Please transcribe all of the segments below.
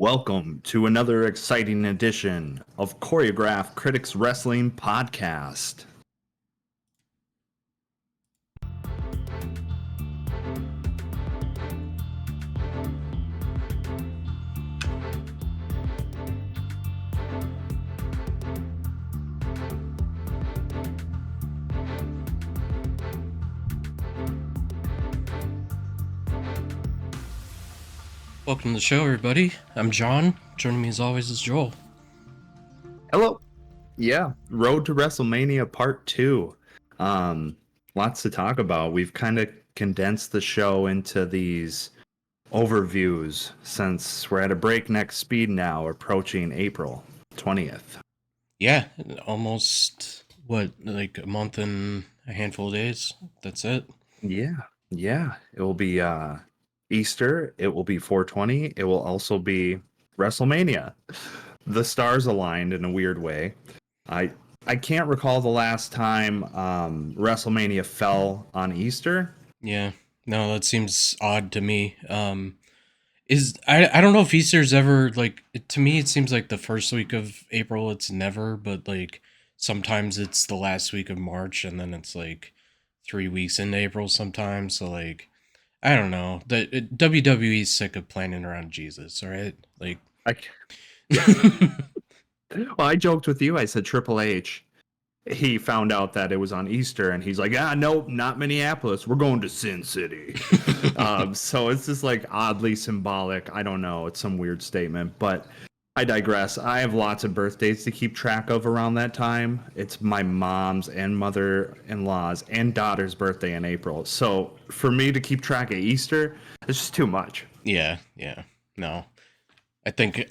Welcome to another exciting edition of Choreograph Critics Wrestling Podcast. Welcome to the show, everybody. I'm John. Joining me as always is Joel. Hello. Yeah, Road to WrestleMania Part 2. Lots to talk about. We've kind of condensed the show into these overviews since we're at a breakneck speed now, approaching April 20th. Yeah, almost, like a month and a handful of days. That's it. Yeah. It will be Easter. It will be 420. It will also be WrestleMania. The stars aligned in a weird way. I I can't recall the last time WrestleMania fell on Easter. Yeah, no, that seems odd to me. I don't know if Easter's ever, to me, it seems like the first week of April, it's never, but, sometimes it's the last week of March, and then it's, 3 weeks into April sometimes, so, I don't know. WWE's sick of planning around Jesus, all right? I well, I joked with you. I said Triple H. He found out that it was on Easter, and he's like, nope, not Minneapolis. We're going to Sin City." So it's just like oddly symbolic. I don't know. It's some weird statement, but I digress. I have lots of birthdays to keep track of around that time. It's my mom's and mother-in-law's and daughter's birthday in April. So for me to keep track of Easter, it's just too much. Yeah. No. I think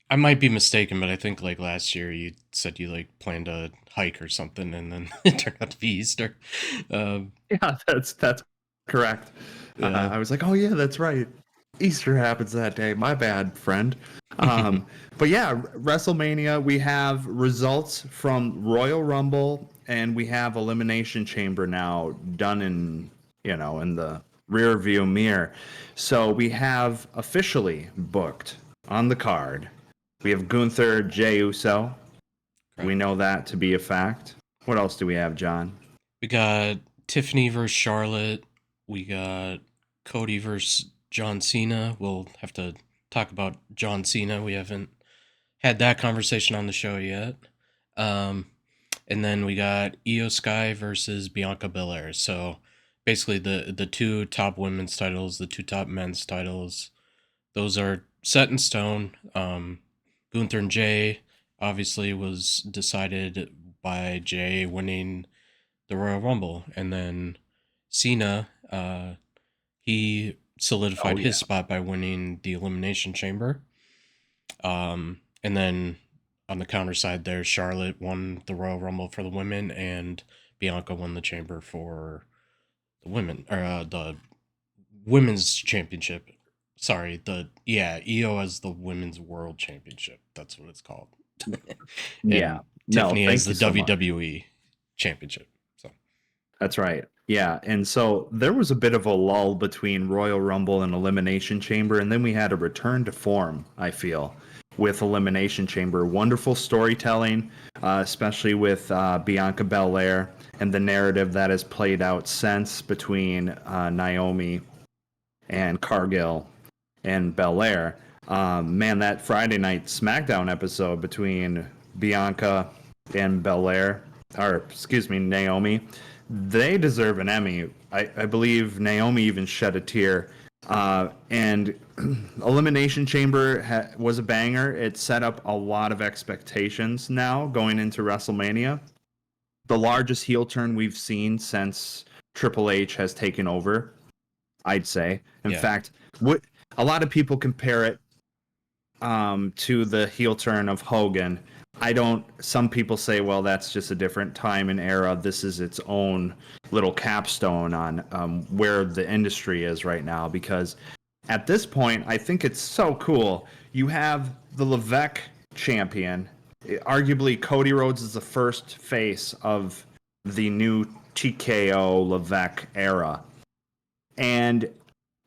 I might be mistaken, but I think last year you said you planned a hike or something, and then it turned out to be Easter. Yeah, that's correct. Yeah. I was like, oh yeah, that's right. Easter happens that day. My bad, friend. But yeah, WrestleMania. We have results from Royal Rumble, and we have Elimination Chamber now done in the rear view mirror. So we have officially booked on the card. We have Gunther, Jey Uso. Correct. We know that to be a fact. What else do we have, John? We got Tiffany versus Charlotte. We got Cody versus John Cena. We'll have to talk about John Cena. We haven't had that conversation on the show yet. And then we got Io Sky versus Bianca Belair. So basically the two top women's titles, the two top men's titles, those are set in stone. Gunther and Jey obviously was decided by Jey winning the Royal Rumble, and then Cena, he solidified his spot by winning the Elimination Chamber. And then on the counter side there, Charlotte won the Royal Rumble for the women, and Bianca won the Chamber for the women, or the Women's Championship. Sorry, EO as the Women's World Championship. That's what it's called. Yeah. Tiffany as the WWE Championship. So that's right. Yeah, and so there was a bit of a lull between Royal Rumble and Elimination Chamber, and then we had a return to form, I feel, with Elimination Chamber. Wonderful storytelling, especially with Bianca Belair and the narrative that has played out since between Naomi and Cargill and Belair. Man, that Friday night SmackDown episode between Bianca and Naomi, they deserve an Emmy. I believe Naomi even shed a tear. And Elimination Chamber was a banger. It set up a lot of expectations now going into WrestleMania. The largest heel turn we've seen since Triple H has taken over, I'd say. In fact, a lot of people compare it to the heel turn of Hogan. Some people say, well, that's just a different time and era. This is its own little capstone on where the industry is right now, because at this point, I think it's so cool. You have the Levesque champion. Arguably, Cody Rhodes is the first face of the new TKO Levesque era. And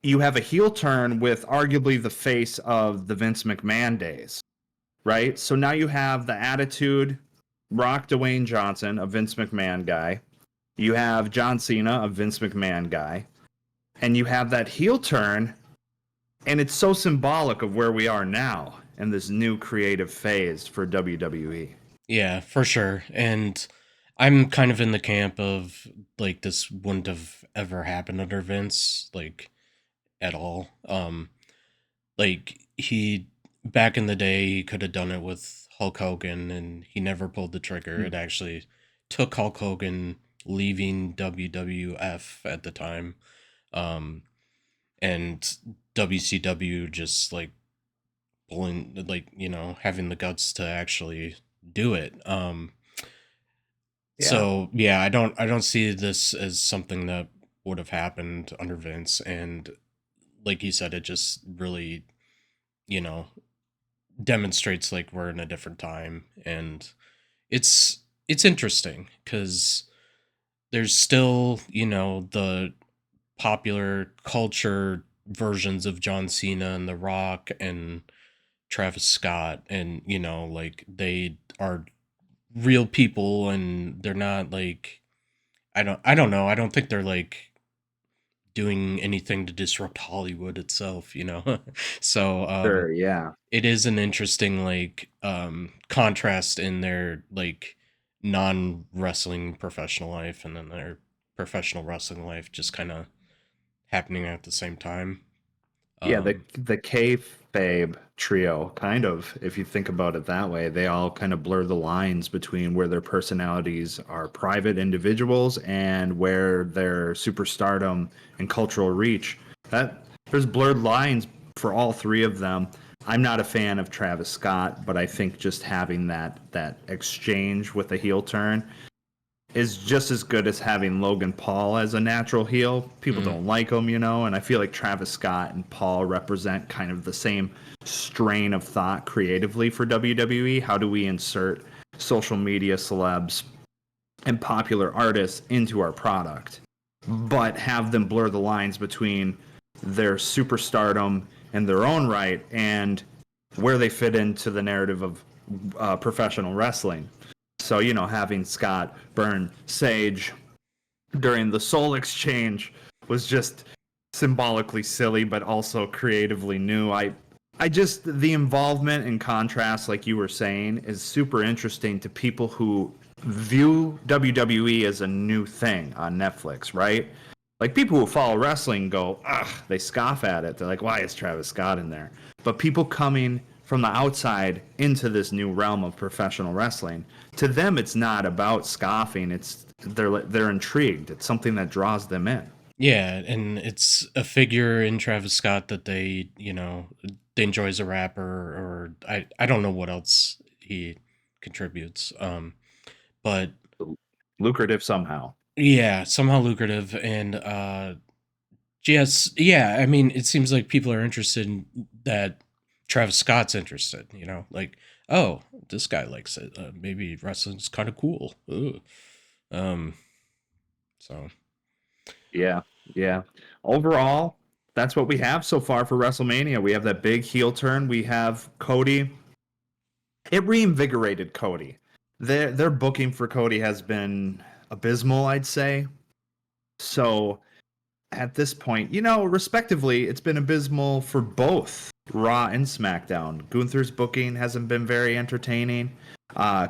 you have a heel turn with arguably the face of the Vince McMahon days, right? So now you have the Attitude Rock Dwayne Johnson, a Vince McMahon guy. You have John Cena, a Vince McMahon guy. And you have that heel turn, and it's so symbolic of where we are now in this new creative phase for WWE. Yeah, for sure. And I'm kind of in the camp of like this wouldn't have ever happened under Vince, like at all. Like he back in the day he could have done it with Hulk Hogan and he never pulled the trigger. It actually took Hulk Hogan leaving WWF at the time. Um and WCW just like pulling like, having the guts to actually do it. Yeah. So yeah, I don't see this as something that would have happened under Vince, and like you said, it just really, you know, demonstrates like we're in a different time, and it's interesting because there's still, the popular culture versions of John Cena and The Rock and Travis Scott, and like they are real people and they're not like I don't know. I don't think they're like doing anything to disrupt Hollywood itself. So Sure, yeah. it is an interesting like contrast in their like non-wrestling professional life and then their professional wrestling life just kind of happening at the same time. Yeah, the Um the kayfabe trio, kind of, if you think about it that way, they all kind of blur the lines between where their personalities are private individuals and where their superstardom and cultural reach. That there's blurred lines for all three of them. I'm not a fan of Travis Scott, but I think just having that exchange with a heel turn is just as good as having Logan Paul as a natural heel. People mm, don't like him, and I feel like Travis Scott and Paul represent kind of the same strain of thought creatively for WWE. How do we insert social media celebs and popular artists into our product, but have them blur the lines between their superstardom in their own right and where they fit into the narrative of professional wrestling? So, having Scott burn Sage during the Soul Exchange was just symbolically silly, but also creatively new. I just, the involvement and contrast, like you were saying, is super interesting to people who view WWE as a new thing on Netflix, right? Like people who follow wrestling go, ugh, they scoff at it. They're like, why is Travis Scott in there? But people coming from the outside into this new realm of professional wrestling, to them it's not about scoffing. It's they're intrigued. It's something that draws them in. yeah, and it's a figure in Travis Scott that they enjoy as a rapper, or I don't know what else he contributes. But Lucrative somehow. yeah, somehow lucrative. And yes, yeah, I mean it seems like people are interested in that. Travis Scott's interested, like, oh, this guy likes it, maybe wrestling's kind of cool. Ugh. um so Yeah, yeah. Overall, that's what we have so far for WrestleMania. We have that big heel turn. We have Cody. It reinvigorated Cody. Their booking for Cody has been abysmal, I'd say. So at this point, respectively, it's been abysmal for both Raw and SmackDown. Gunther's booking hasn't been very entertaining.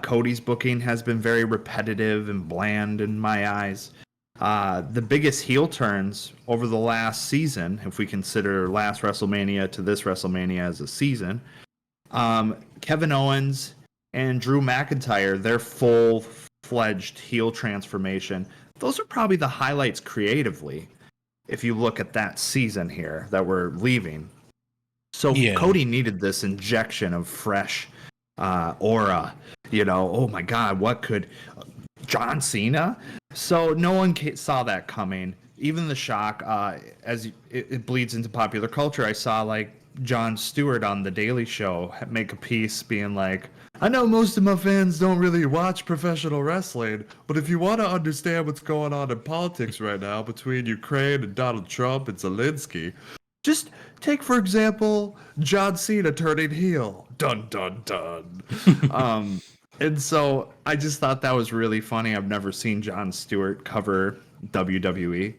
Cody's booking has been very repetitive and bland in my eyes. The biggest heel turns over the last season, if we consider last WrestleMania to this WrestleMania as a season, Kevin Owens and Drew McIntyre, their full-fledged heel transformation, those are probably the highlights creatively if you look at that season here that we're leaving. So yeah, Cody needed this injection of fresh aura. Oh my God, what could John Cena? So no one saw that coming. Even the shock, as it bleeds into popular culture, I saw like Jon Stewart on The Daily Show make a piece being like, I know most of my fans don't really watch professional wrestling, but if you want to understand what's going on in politics right now between Ukraine and Donald Trump and Zelensky, Just take, for example, John Cena turning heel. Dun dun dun. Um, and so I just thought that was really funny. I've never seen Jon Stewart cover WWE.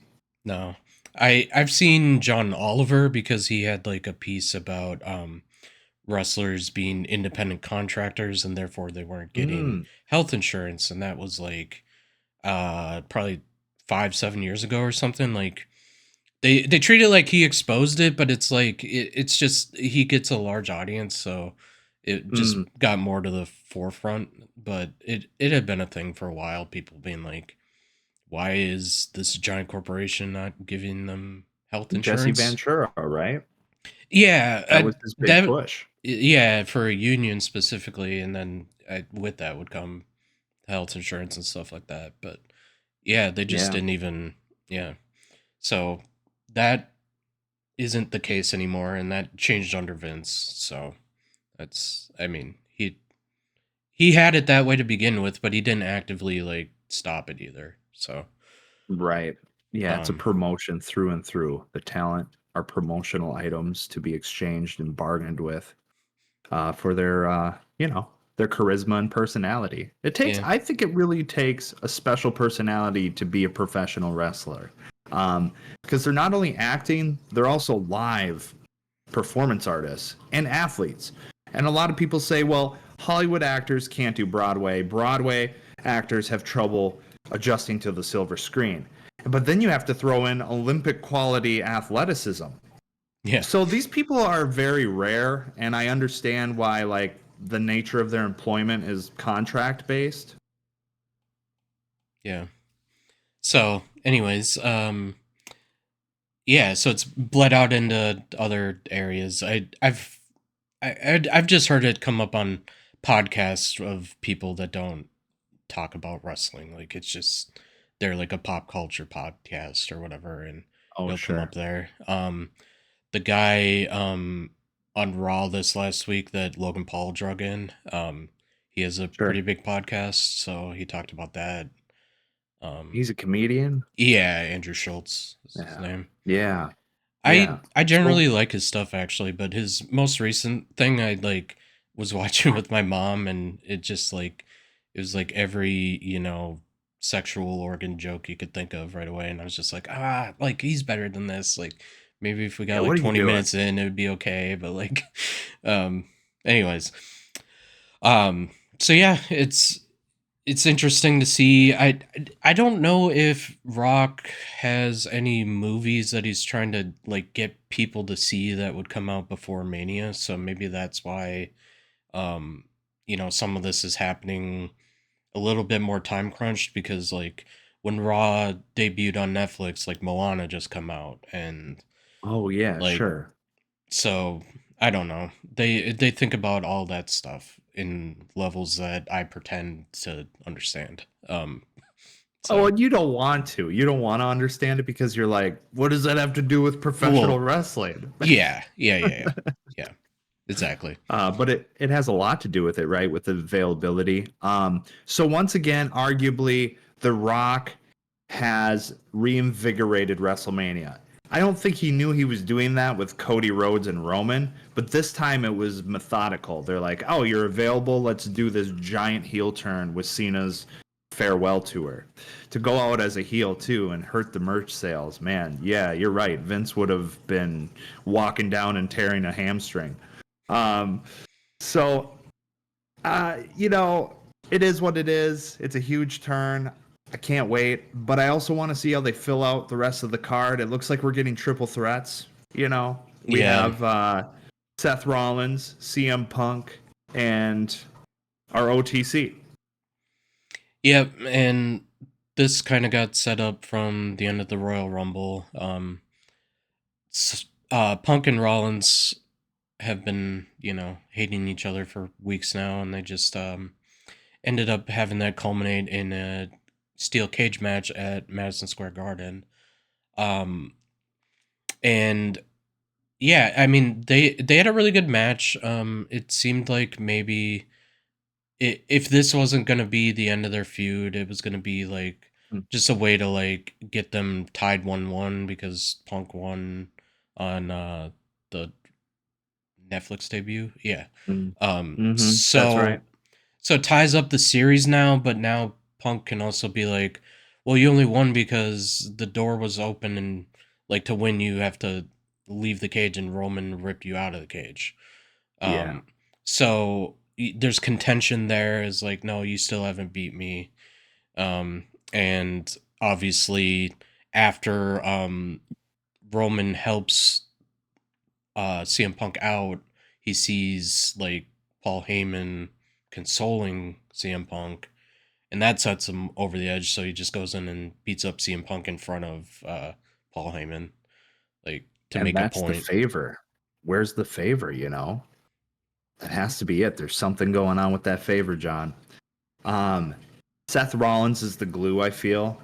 No. I've seen John Oliver because he had like a piece about wrestlers being independent contractors and therefore they weren't getting Mm, health insurance, and that was like probably 5-7 years ago or something. Like they treat it like he exposed it, but it's like it's just he gets a large audience, so it just mm. got more to the forefront. But it had been a thing for a while, people being like, why is this giant corporation not giving them health Jesse insurance? Ventura, right? Yeah, That was his big that push. yeah, for a union specifically, and then with that would come health insurance and stuff like that. But yeah, they just Yeah, didn't even, yeah. So that isn't the case anymore, and that changed under Vince. So that's, I mean, he had it that way to begin with, but he didn't actively like stop it either. So right. Yeah, it's a um promotion through and through. The talent are promotional items to be exchanged and bargained with for their, their charisma and personality. It takes, yeah, I think it really takes a special personality to be a professional wrestler. Because they're not only acting, they're also live performance artists and athletes. And a lot of people say, well, Hollywood actors can't do Broadway. Broadway actors have trouble adjusting to the silver screen. But then you have to throw in Olympic quality athleticism. yeah, So these people are very rare, and I understand why, like, the nature of their employment is contract based. yeah. So anyways, yeah, so it's bled out into other areas. I've just heard it come up on podcasts of people that don't talk about wrestling. Like it's just they're like a pop culture podcast or whatever, and Oh, it'll come sure. up there. The guy on Raw this last week that Logan Paul drug in, he has a pretty Sure. big podcast, so he talked about that. Um, He's a comedian. yeah, Andrew Schultz is his Yeah. name. Yeah. I Yeah. I So, generally like his stuff actually, but his most recent thing I like was watching with my mom, and it just like it was like every, sexual organ joke you could think of right away, and I was just like, like he's better than this. Like maybe if we yeah, got like what are you 20 doing? minutes in, it would be okay, but like um anyways, um so yeah, it's interesting to see. I don't know if Rock has any movies that he's trying to like get people to see that would come out before Mania, so maybe that's why um some of this is happening a little bit more time crunched, because like when Raw debuted on Netflix, like Moana just come out, and Oh, yeah, like sure. so I don't know. They think about all that stuff in levels that I pretend to understand. Oh, So and you don't want to. You don't want to understand it because you're like, what does that have to do with professional well, wrestling? yeah. Yeah. Exactly. But it has a lot to do with it, right? With the availability. So once again, arguably, The Rock has reinvigorated WrestleMania. I don't think he knew he was doing that with Cody Rhodes and Roman, but this time it was methodical. They're like, "Oh, you're available. Let's do this giant heel turn with Cena's farewell tour." To go out as a heel too and hurt the merch sales, man. Yeah, you're right. Vince would have been walking down and tearing a hamstring. Um, so, you know, it is what it is. It's a huge turn. I can't wait, but I also want to see how they fill out the rest of the card. It looks like we're getting triple threats. We Yeah. have Seth Rollins, CM Punk, and our OTC. Yep. And this kind of got set up from the end of the Royal Rumble. Punk and Rollins have been, hating each other for weeks now, and they just ended up having that culminate in a steel cage match at Madison Square Garden. Um, and yeah, I mean they had a really good match. It seemed like maybe if this wasn't gonna be the end of their feud, it was gonna be like Hmm. just a way to like get them tied 1-1 because Punk won on the Netflix debut. Yeah. That's right. So it ties up the series now, but now Punk can also be like, well, you only won because the door was open, and like to win you have to leave the cage, and Roman ripped you out of the cage. Yeah. Um, so there's contention there. Is like, no, you still haven't beat me. And obviously after Roman helps CM Punk out, he sees like Paul Heyman consoling CM Punk, and that sets him over the edge. So he just goes in and beats up CM Punk in front of Paul Heyman, like to And make a that's the point. favor. Where's the favor, That has to be it. There's something going on with that favor, John. Um, Seth Rollins is the glue, I feel,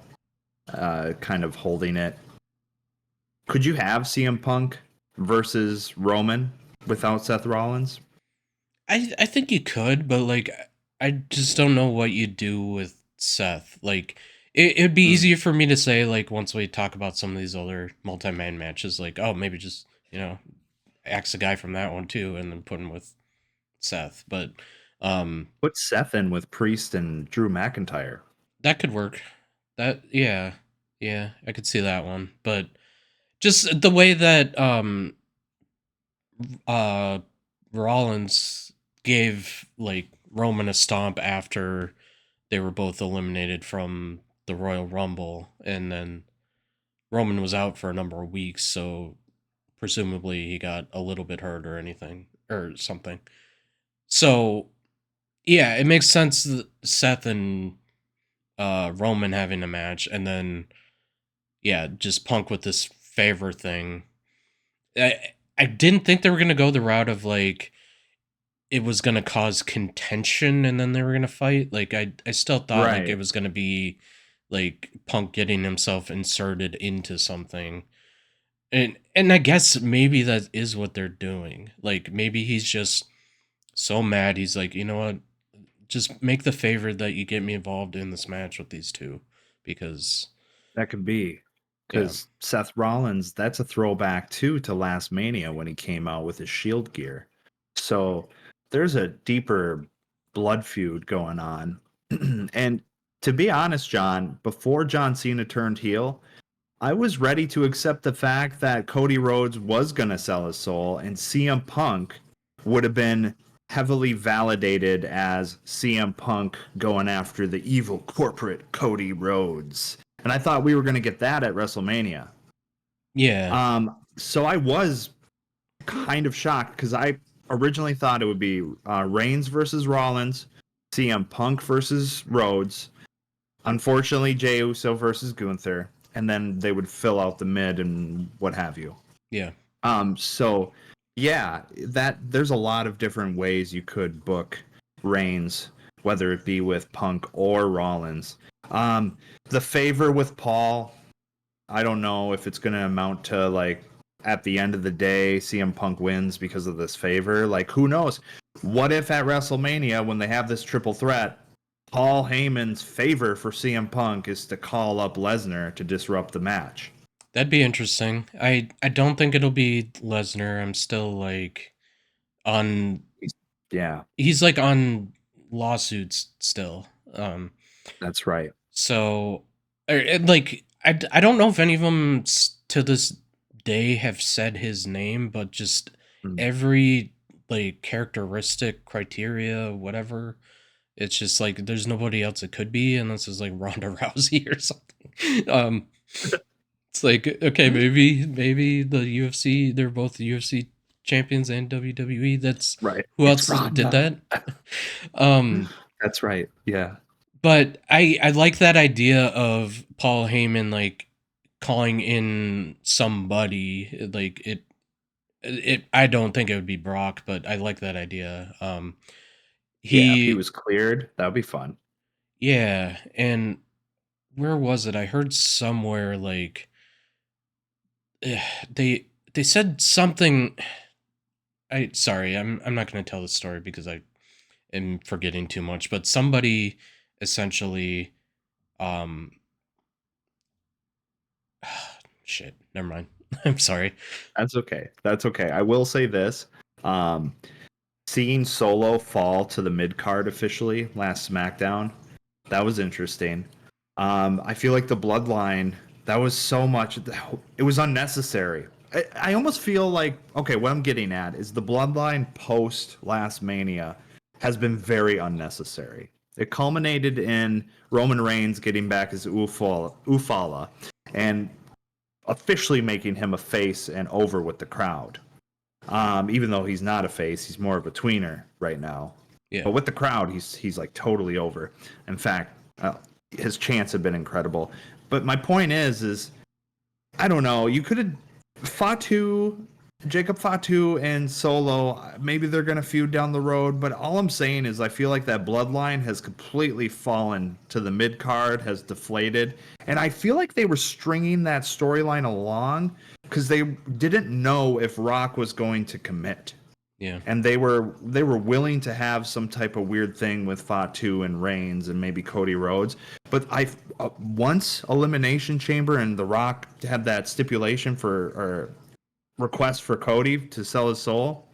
kind of holding it. Could you have CM Punk versus Roman without Seth Rollins? I think you could, but like I just don't know what you do with Seth. Like it'd be Mm. easier for me to say like once we talk about some of these other multi-man matches, like oh maybe just axe a guy from that one too, and then put him with Seth. But um, Put Seth in with Priest and Drew McIntyre. that could work. That yeah, I could see that one. But just the way that uh Rollins gave like Roman a stomp after they were both eliminated from the Royal Rumble, and then Roman was out for a number of weeks, so presumably he got a little bit hurt or anything or something. So yeah, it makes sense that Seth and Roman having a match, and then yeah, just Punk with this favor thing. I didn't think they were gonna go the route of like it was gonna cause contention and then they were gonna fight. Like I still thought like it Right. was gonna be like Punk getting himself inserted into something. And I guess maybe that is what they're doing. Like maybe he's just so mad he's like, you know what? Just make the favor that you get me involved in this match with these two. Because That could be. yeah. Because Seth Rollins, that's a throwback too to last Mania when he came out with his Shield gear. So there's a deeper blood feud going on. And to be honest, John, before John Cena turned heel, I was ready to accept the fact that Cody Rhodes was going to sell his soul and CM Punk would have been heavily validated as CM Punk going after the evil corporate Cody Rhodes. And I thought we were going to get that at WrestleMania. Yeah. So I was kind of shocked because I originally thought it would be Reigns versus Rollins, CM Punk versus Rhodes, unfortunately Jey Uso versus Gunther, and then they would fill out the mid and what have you. Yeah. So yeah, that there's a lot of different ways you could book Reigns, whether it be with Punk or Rollins. The favor with Paul, I don't know if it's going to amount to like at the end of the day CM Punk wins because of this favor. Like who knows? What if at WrestleMania when they have this triple threat, Paul Heyman's favor for CM Punk is to call up Lesnar to disrupt the match? That'd be interesting. I don't think it'll be Lesnar. I'm still like on Yeah, he's like on lawsuits still. that's right. So and, like I don't know if any of them to this day have said his name, but just Mm. every like characteristic criteria whatever, it's just like there's nobody else it could be unless it's like Ronda Rousey or something. It's like okay, maybe the UFC, they're both UFC champions and WWE. That's Right. who It's else did Ronda. that? um That's right. Yeah. but I like that idea of Paul Heyman like calling in somebody like it I don't think it would be Brock, but I like that idea. Yeah. If he He was cleared, that would be fun. yeah, and where was it? I heard somewhere like they said something. I sorry, I'm not going to tell the story because I am forgetting too much. But somebody essentially, um, shit, never mind. I'm sorry. That's okay. That's okay. I will say this. Um, Seeing Solo fall to the mid card officially last SmackDown, that was interesting. I feel like the bloodline, that was so much, it was unnecessary. I almost feel like, okay, what I'm getting at is the bloodline post last Mania has been very unnecessary. It culminated in Roman Reigns getting back as Ufala and officially making him a face and over with the crowd. Even though he's not a face, he's more of a tweener right now. Yeah. But with the crowd, he's like totally over. In fact, his chants have been incredible. But my point is I don't know. You could have Fatu, Jacob Fatu, and Solo. Maybe they're gonna feud down the road. But all I'm saying is, I feel like that bloodline has completely fallen to the mid card, has deflated, and I feel like they were stringing that storyline along because they didn't know if Rock was going to commit, Yeah. and they were willing to have some type of weird thing with Fatu and Reigns and maybe Cody Rhodes. But once Elimination Chamber and The Rock had that stipulation for or request for Cody to sell his soul,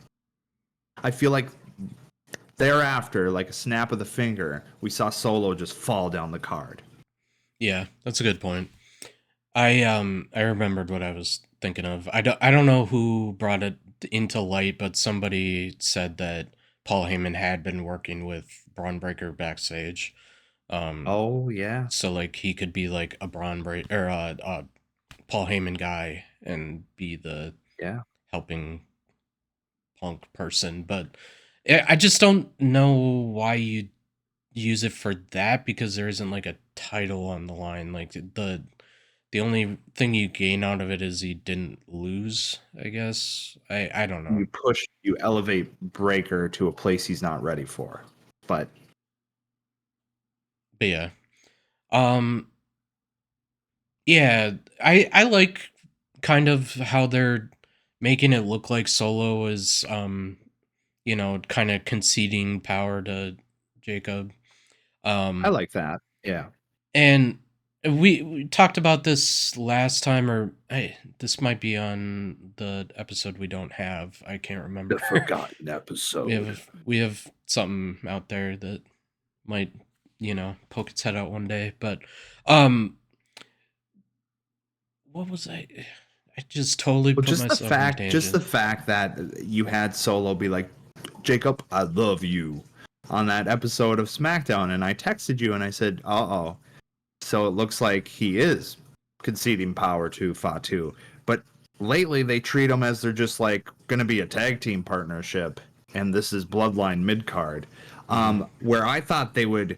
I feel like thereafter, like a snap of the finger, we saw Solo just fall down the card. Yeah, that's a good point. I remembered what I was thinking of. I don't know who brought it into light, but somebody said that Paul Heyman had been working with Braun Breaker backstage. Um Oh yeah, so like he could be like a Braun Breaker or Paul Heyman guy and be the yeah. helping Punk person, but I just don't know why you use it for that because there isn't like a title on the line. Like the only thing you gain out of it is he didn't lose, I guess. I don't know. You elevate Breaker to a place he's not ready for. But But yeah. Um yeah, I like kind of how they're making it look like Solo is kind of conceding power to Jacob. I Um like that. Yeah. And we talked about this last time, or hey, this might be on the episode we don't have. I can't The remember. forgotten we episode. have we have something out there that might poke its head out one day. But um, what was I just totally Well, put myself in a just the tangent. fact that you had Solo be like, Jacob, I love you on that episode of SmackDown, and I texted you and I said, oh. So it looks like he is conceding power to Fatu. But lately they treat him as they're just like gonna be a tag team partnership, and this is Bloodline mid card. Hmm. Where I thought they would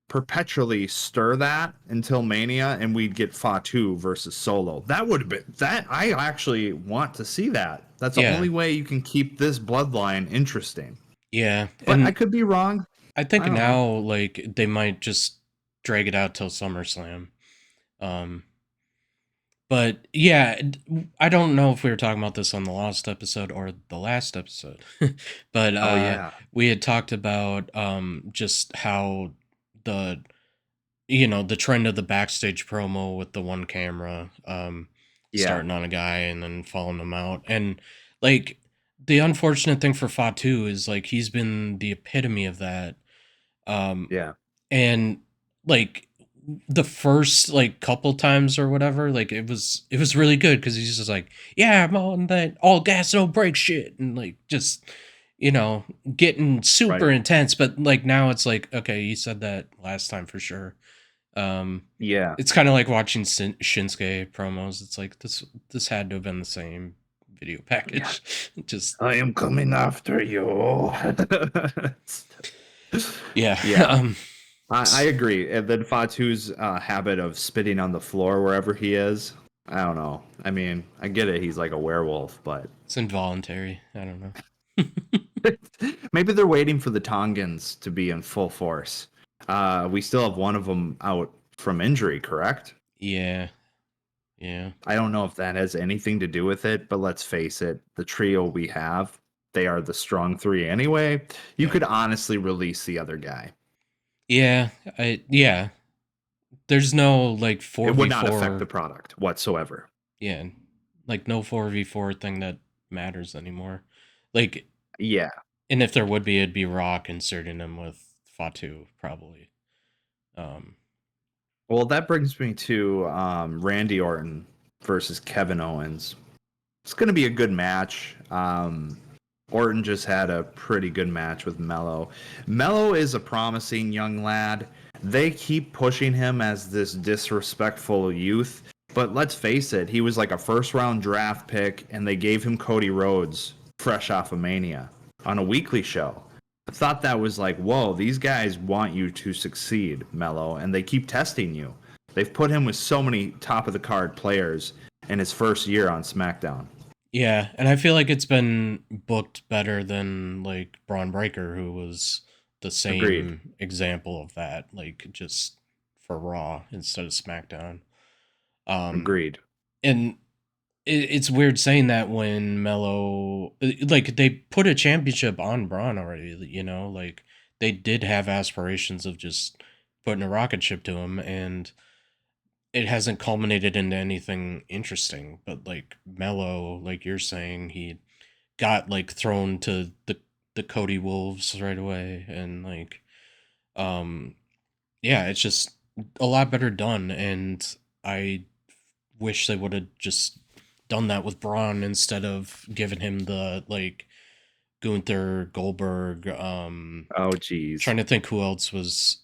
perpetually stir that until Mania, and we'd get Fatu versus Solo. That would have been that. I actually want to see that. That's the Yeah, only way you can keep this bloodline interesting. yeah, But I and could be wrong. I I think don't know. now like they might just drag it out till SummerSlam. Um, But yeah, I don't know if we were talking about this on the last episode or the last episode, but Oh yeah, we had talked about just how the the trend of the backstage promo with the one camera yeah, starting on a guy and then following him out, and like the unfortunate thing for Fatu is like he's been the epitome of that, um, yeah, and like the first like couple times or whatever, like it was really good because he's just like, yeah, I'm on that all gas no brake shit, and like just getting super right. intense. But like now it's like, okay, you said that last time for sure. um Yeah, it's kind of like watching Shinsuke promos. It's like this had to have been the same video yeah. package. Just I am coming after you. yeah. Yeah, um I agree. And then Fatu's habit of spitting on the floor wherever he is. I don't know. I mean, I get it. He's like a werewolf, but it's involuntary, I don't know. maybe they're waiting for the Tongans to be in full force. We still have one of them out from injury, correct? Yeah, yeah, I don't know if that has anything to do with it, but let's face it, the trio we have, they are the strong three anyway. You yeah. could honestly release the other guy. There's no like It would not affect the 4v4. product whatsoever. Yeah. Like no 4v4 thing that matters anymore. Like, Yeah. and if there would be, it'd be Rock inserting him with Fatu probably. Um, Well, that brings me to Randy Orton versus Kevin Owens. It's going to be a good match. Orton just had a pretty good match with Mello. Mello is a promising young lad. They keep pushing him as this disrespectful youth, but let's face it, he was like a first round draft pick, and they gave him Cody Rhodes fresh off of Mania on a weekly show. I thought that was like, whoa, these guys want you to succeed, Mello, and they keep testing you. They've put him with so many top of the card players in his first year on SmackDown. yeah, and I feel like it's been booked better than like Braun Breaker, who was the Agreed. same example of that, like just for Raw instead of SmackDown. Um, Agreed. and it's weird saying that when Mello, like they put a championship on Braun already, like they did have aspirations of just putting a rocket ship to him, and it hasn't culminated into anything interesting. But like Mello, like you're saying, he got like thrown to the Cody Wolves right away, and like um yeah, it's just a lot better done, and I wish they would have just done that with Braun instead of giving him the like Gunther Goldberg. Oh, geez. Trying to think who else was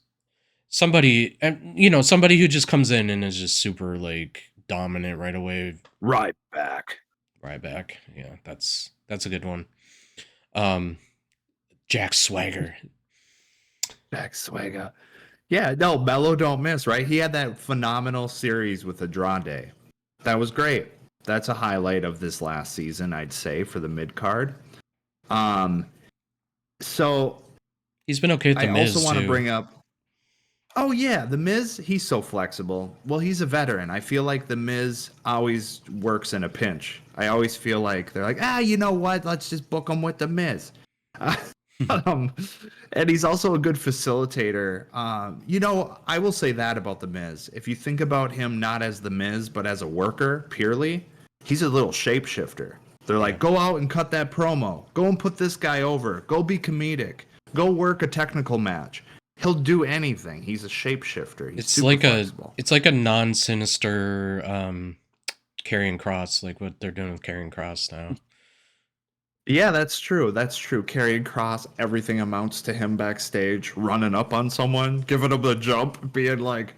somebody, and somebody who just comes in and is just super like dominant right away. Right back. Right back, yeah, that's a good one. Um, Jack Swagger. Back swagger. Yeah, no, Mello don't miss, right? He had that phenomenal series with Andrade. That was great. That's a highlight of this last season, I'd say, for the mid card. Um, so He's been okay with the I also Miz want to too. bring up. Oh yeah, the Miz. He's so flexible. Well, he's a veteran. I feel like the Miz always works in a pinch. I always feel like they're like, you know what? Let's just book him with the Miz. Um, and he's also a good facilitator. I will say that about the Miz. If you think about him not as the Miz, but as a worker purely, he's a little shapeshifter. They're Yeah. like, go out and cut that promo. Go and put this guy over. Go be comedic. Go work a technical match. He'll do anything. He's a shapeshifter. He's It's super like a flexible. it's like a non-sinister Karrion Cross, like what they're doing with Karrion Cross now. Yeah, that's true. That's true. Karrion Cross, everything amounts to him backstage, running up on someone, giving him the jump, being like,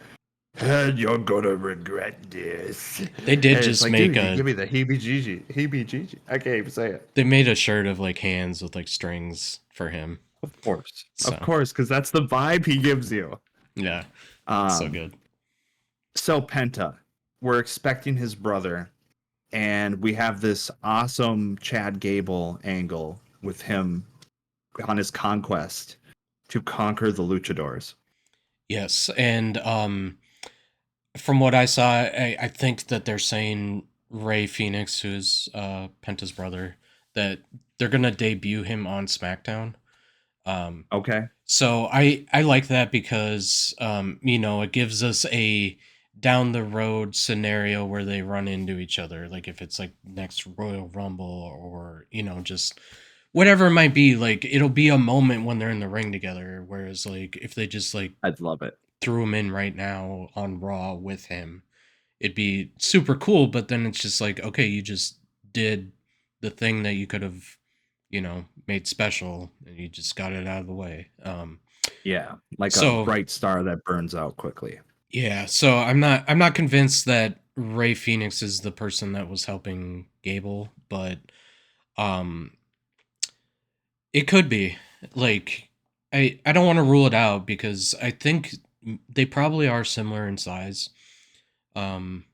and you're gonna regret this. They did And it's just like, dude, make you a give me the heebie-jeebies. I can't even say it. they made a shirt of like hands with like strings for him. Of So course, because that's the vibe he gives you. yeah, so Um, good. so Penta, we're expecting his brother, and we have this awesome Chad Gable angle with him on his conquest to conquer the Luchadors. Yes, and from what I saw, I think that they're saying Ray Phoenix, who's Penta's brother, that they're gonna debut him on SmackDown. Um, Okay. so I like that because it gives us a down the road scenario where they run into each other, like if it's like next Royal Rumble or just whatever it might be, like it'll be a moment when they're in the ring together. Whereas like if they just like I'd love it. threw him in right now on Raw with him, it'd be super cool. But then it's just like, okay, you just did the thing that you could have, made special, and you just got it out of the way. Yeah, like a So bright star that burns out quickly. yeah, so I'm not convinced that Ray Phoenix is the person that was helping Gable, but um, it could be. Like, I don't want to rule it out because I think they probably are similar in size. Um,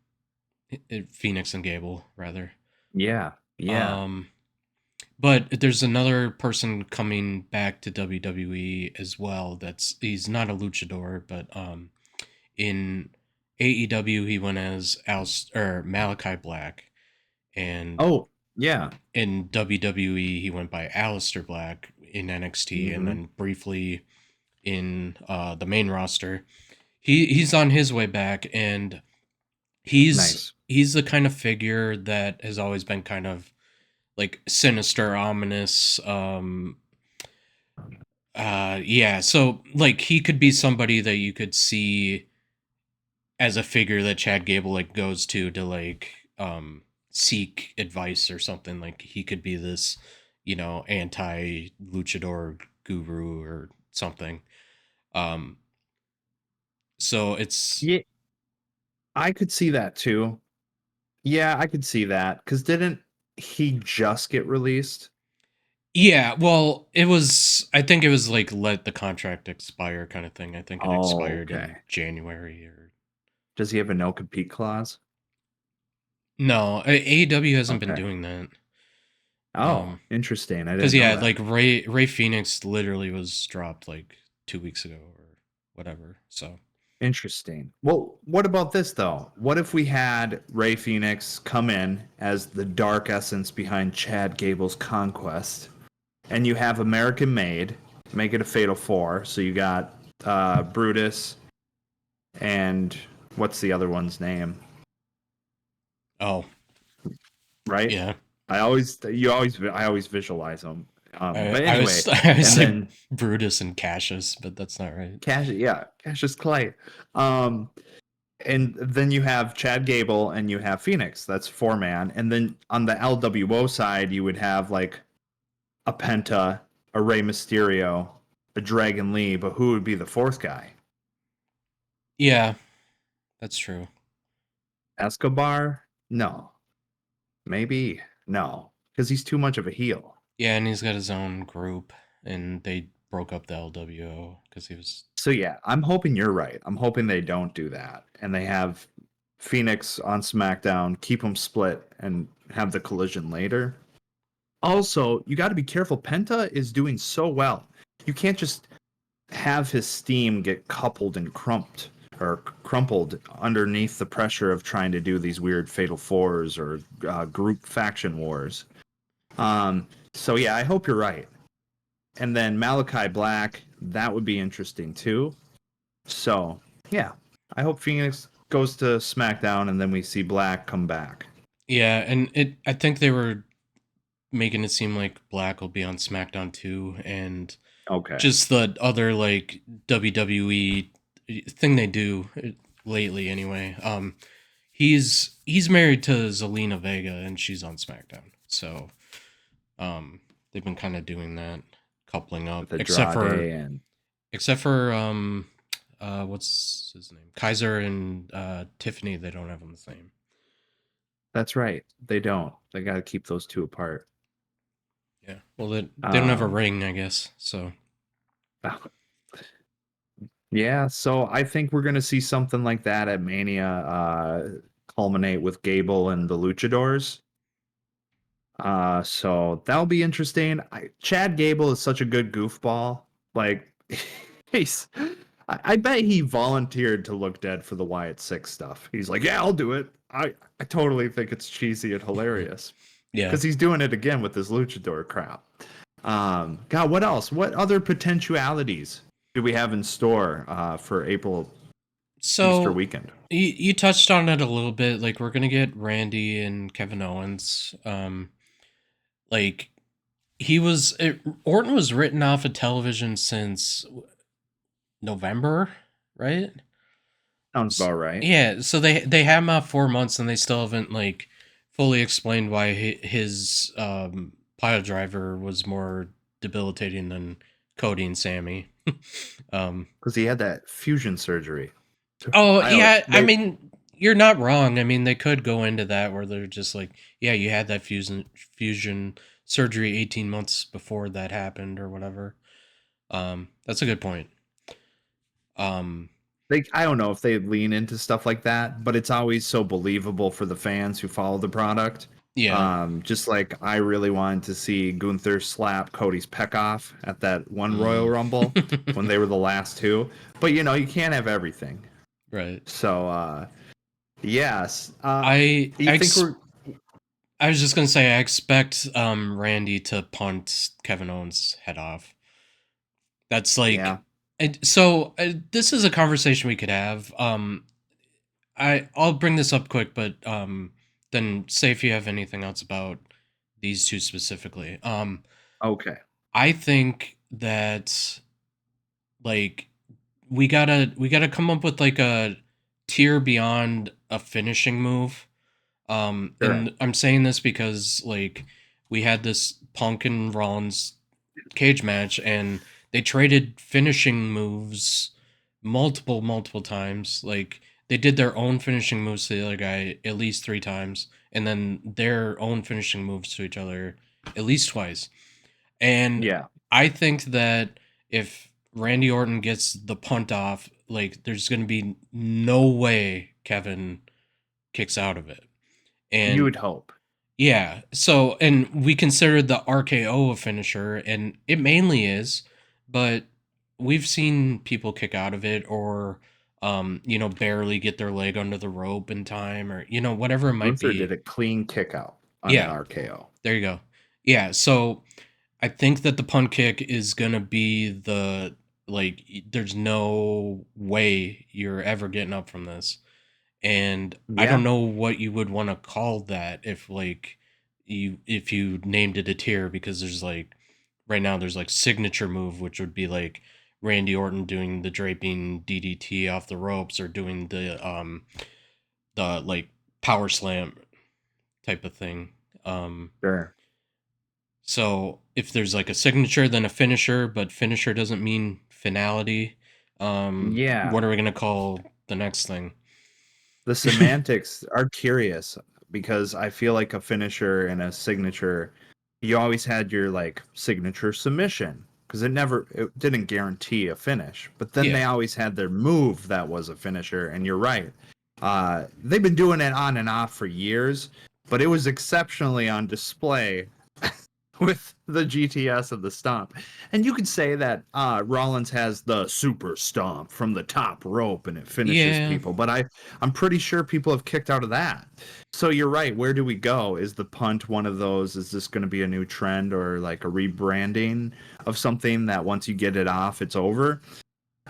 Phoenix and Gable, rather. Yeah, yeah. Um, but there's another person coming back to WWE as well. He's not a luchador, but in AEW he went as Malachi Black, and Oh, yeah. in WWE he went by Aleister Black in NXT, and Hmm. then briefly in the main roster. He's on his way back, and He's Nice. he's the kind of figure that has always been kind of like sinister, ominous. Yeah. So like he could be somebody that you could see as a figure that Chad Gable like goes to like seek advice or something. Like he could be this, anti luchador guru or something. Um, so it's Yeah, I could see that too. Yeah, I could see that. Because didn't he just get released? yeah. Well, it was. I think it was like let the contract expire kind of thing. I think it Oh, expired in okay. January or Does he have a no compete clause? no. AEW hasn't been Okay. doing that. Oh, interesting. I Because didn't know yeah, that. like Ray Phoenix literally was dropped like 2 weeks ago or whatever. So Interesting. Well, what about this though? What if we had Ray Phoenix come in as the dark essence behind Chad Gable's conquest, and you have American Made make it a Fatal Four? So you got Brutus and what's the other one's name? oh Right? yeah, I always visualize them. I But I anyway, was I would and say then Brutus and Cassius, but that's not right. Cassius Clay. Um, and then you have Chad Gable and you have Phoenix. That's four man. And then on the LWO side, you would have like a Penta, a Rey Mysterio, a Dragon Lee. But who would be the fourth guy? Yeah, that's true. Escobar? No. Maybe no, because he's too much of a heel. Yeah, and he's got his own group, and they broke up the LWO because he was. So yeah, I'm hoping you're right. I'm hoping they don't do that, and they have Phoenix on SmackDown, keep them split, and have the collision later. Also, you got to be careful. Penta is doing so well. You can't just have his steam get coupled and crumped or crumpled underneath the pressure of trying to do these weird fatal fours or group faction wars. So yeah, I hope you're right. And then Malachi Black, that would be interesting too. So yeah, I hope Phoenix goes to SmackDown and then we see Black come back. Yeah, and I think they were making it seem like Black will be on SmackDown too, and Okay. just the other like WWE thing they do lately anyway. He's married to Zelina Vega and she's on SmackDown. So they've been kind of doing that, coupling up. With Andrade and Except for what's his name? Kaiser and Tiffany, they don't have them the same. that's right. They don't. They got to keep those two apart. Yeah. Well, they don't have a Um, ring, I guess. So yeah, so I think we're gonna see something like that at Mania, culminate with Gable and the Luchadors. So that'll be interesting. Chad Gable is such a good goofball. Like, he's, I bet he volunteered to look dead for the Wyatt Six stuff. He's like, yeah, I'll do it. I totally think it's cheesy and hilarious yeah. because he's doing it again with this luchador crap. God, what else? What other potentialities do we have in store for April Easter So weekend? you touched on it a little bit. Like we're gonna get Randy and Kevin Owens. Like Orton was written off of television since November, right? Sounds about right. Yeah, so they have him out 4 months and they still haven't like fully explained why his pile driver was more debilitating than Cody and Sammy. um, Because he had that fusion surgery. oh I yeah, I they mean you're not wrong. I mean they could go into that where they're just like, yeah, you had that fusion surgery 18 months before that happened or whatever. That's a good point. Um, I don't know if they lean into stuff like that, but it's always so believable for the fans who follow the product. yeah. Just like I really wanted to see Gunther slap Cody's peck off at that one Royal Mm. Rumble when they were the last two. But you can't have everything. Right. So yes. I You think ex- we're I was just gonna say I expect Randy to punt Kevin Owens' head off. That's like, yeah. so this is a conversation we could have. I'll bring this up quick, but then say if you have anything else about these two specifically. Okay. I think that like we gotta come up with like a tier beyond a finishing move. Sure. And I'm saying this because like we had this Punk and Rollins cage match, and they traded finishing moves multiple times. Like they did their own finishing moves to the other guy at least 3 times, and then their own finishing moves to each other at least twice. And Yeah. I think that if Randy Orton gets the punt off, like there's going to be no way Kevin kicks out of it. You And would hope. yeah, so and we consider the RKO a finisher, and it mainly is, but we've seen people kick out of it or barely get their leg under the rope in time, or whatever it might Gunther did be. a clean kick out on an Yeah, RKO. there you go. Yeah, so I think that the punt kick is gonna be there's no way you're ever getting up from this. And I don't Yeah. know what you would want to call that if you named it a tier, because there's like right now there's like signature move, which would be like Randy Orton doing the draping DDT off the ropes, or doing the like power slam type of thing. Um Sure. so if there's like a signature, then a finisher, but finisher doesn't mean finality. Yeah. What are we gonna call the next thing? The semantics are curious because I feel like a finisher and a signature, you always had your like signature submission because it didn't guarantee a finish. But then Yeah. they always had their move that was a finisher, and you're right. They've been doing it on and off for years, but it was exceptionally on display with the GTS of the stomp. And you could say that Rollins has the super stomp from the top rope and it finishes Yeah. people, but I'm pretty sure people have kicked out of that. So you're right. Where do we go? Is the punt one of those? Is this going to be a new trend or like a rebranding of something that once you get it off, it's over?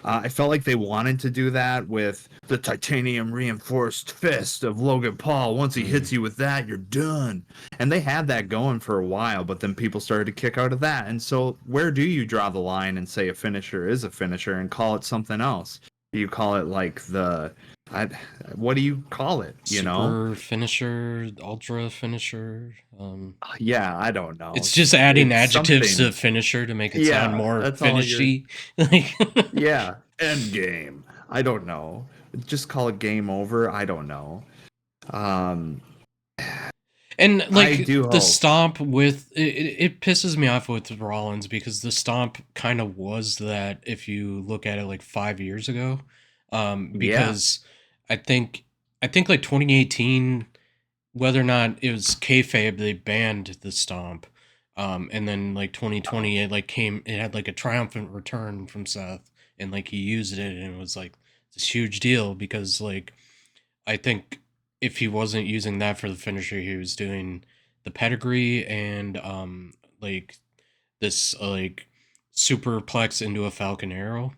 I felt like they wanted to do that with the titanium reinforced fist of Logan Paul. Once he Mm. hits you with that, you're done. And they had that going for a while, but then people started to kick out of that. And so, where do you draw the line and say a finisher is a finisher and call it something else? Do you call it like I, what do you call it? You know? Super finisher, ultra finisher. Yeah, I don't know. It's just adding It's adjectives to something. finisher to make it sound Yeah, more that's all you're. finishy. Like, Yeah, end game. I don't know. Just call it game over. I don't know. Um, and I like do the hope. stomp with it pisses me off with Rollins, because the stomp kind of was that if you look at it like 5 years ago. Yeah. Because I think I think like 2018, whether or not it was kayfabe, they banned the stomp. And then like Oh, 2020, it had like a triumphant return from Seth, and like he used it, and it was like this huge deal, because like I think if he wasn't using that for the finisher, he was doing the pedigree and like this like superplex into a Falcon Arrow.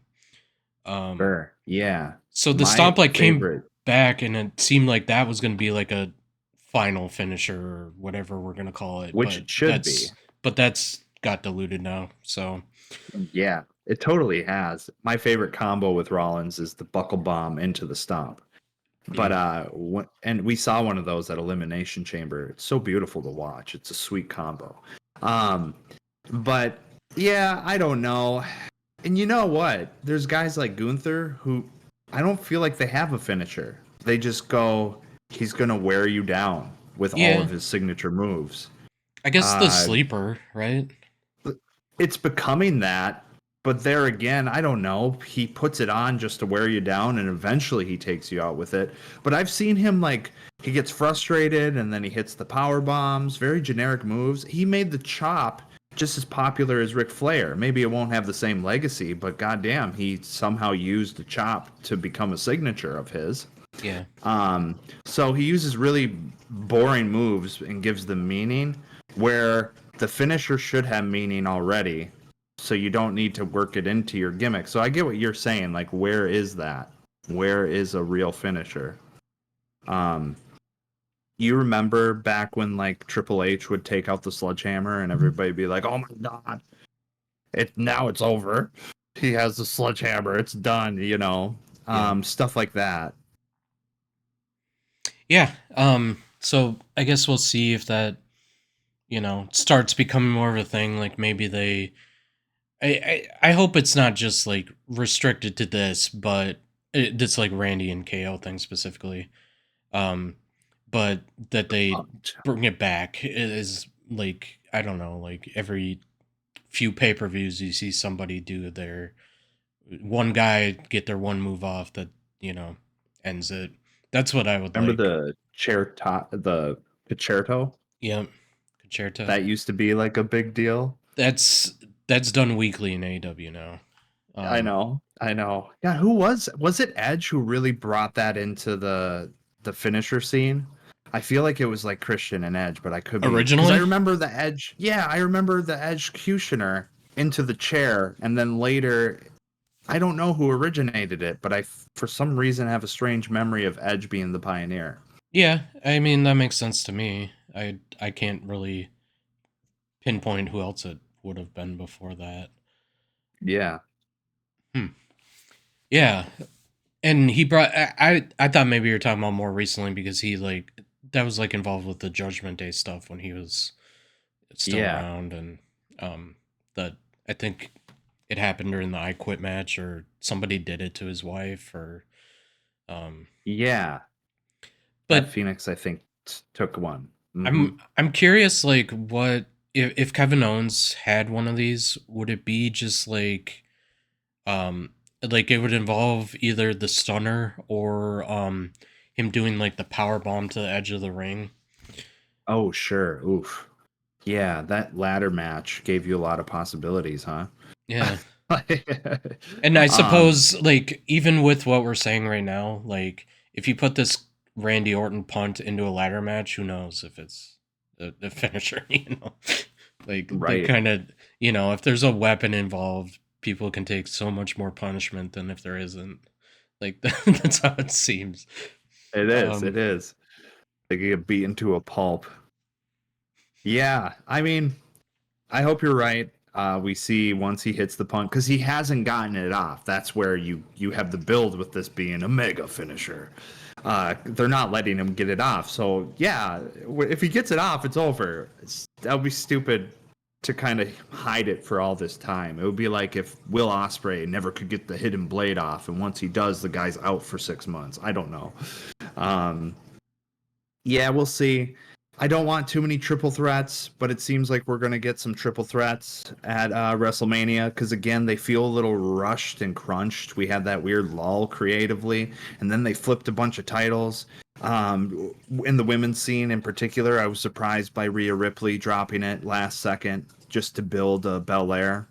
Um, sure. Yeah. so the My stomp like came favorite. back, and it seemed like that was going to be like a final finisher or whatever we're going to call it, Which but it should be. that's got diluted now. So Yeah, it totally has. My favorite combo with Rollins is the buckle bomb into the stomp. But mm, and we saw one of those at Elimination Chamber. It's so beautiful to watch. It's a sweet combo. Um, but yeah, I don't know. And you know what? There's guys like Gunther who I don't feel like they have a finisher. They just go, he's gonna wear you down with all yeah, of his signature moves. I guess the Uh, sleeper, right? it's becoming that, but there again, I don't know. He puts it on just to wear you down, and eventually he takes you out with it. But I've seen him like he gets frustrated, and then he hits the power bombs, very generic moves. He made the chop just as popular as Ric Flair. Maybe it won't have the same legacy, but goddamn, he somehow used the chop to become a signature of his. Yeah. So he uses really boring moves and gives them meaning, where the finisher should have meaning already. So you don't need to work it into your gimmick. So I get what you're saying. Like, where is that? Where is a real finisher? Um, you remember back when like Triple H would take out the sledgehammer and everybody be like, "Oh my God, it's over. He has the sledgehammer. It's done." Yeah. Stuff like that. Yeah. So I guess we'll see if that, starts becoming more of a thing. Like maybe they I hope it's not just like restricted to this, but it's like Randy and KO thing specifically. Um, but that they bring it back is like, I don't know, like every few pay-per-views you see somebody do their one guy get their one move off that, you know, ends it. That's what I would Remember like. the the concerto? Yeah. Concerto. That used to be like a big deal. That's that's done weekly in AEW now. I Um know, I know. Yeah, who was it Edge who really brought that into the finisher scene? I feel like it was like Christian and Edge, but I could be because I Originally? remember the Edge. Yeah, I remember the Executioner into the chair, and then later, I don't know who originated it, but for some reason have a strange memory of Edge being the pioneer. Yeah, I mean that makes sense to me. I can't really pinpoint who else it would have been before that. Yeah, Hmm. Yeah, and he brought. I thought maybe you were talking about more recently because he like that was like involved with the Judgment Day stuff when he was still yeah, around, and um that I think it happened during the I Quit match or somebody did it to his wife or um. yeah. That But Phoenix, I think, took one. Mm-hmm. I'm curious like what if Kevin Owens had one of these, would it be just um like it would involve either the stunner or him doing like the power bomb to the edge of the ring. Oh, sure. Oof. Yeah, that ladder match gave you a lot of possibilities, huh? Yeah. And I um, suppose like even with what we're saying right now, like if you put this Randy Orton punt into a ladder match, who knows if it's the finisher, Like they right. kind of, if there's a weapon involved, people can take so much more punishment than if there isn't. Like that's how it seems. It is. Um It is. They get beaten to a pulp. Yeah, I mean, I hope you're right. We see once he hits the punt because he hasn't gotten it off. That's where you have the build with this being a mega finisher. They're not letting him get it off. So yeah, if he gets it off, it's over. That would be stupid to kind of hide it for all this time. It would be like if Will Ospreay never could get the hidden blade off, and once he does, the guy's out for 6 months. I don't know. Um, yeah, we'll see. I don't want too many triple threats, but it seems like we're going to get some triple threats at WrestleMania because, again, they feel a little rushed and crunched. We had that weird lull creatively, and then they flipped a bunch of titles. In the women's scene in particular, I was surprised by Rhea Ripley dropping it last second just to build a Belair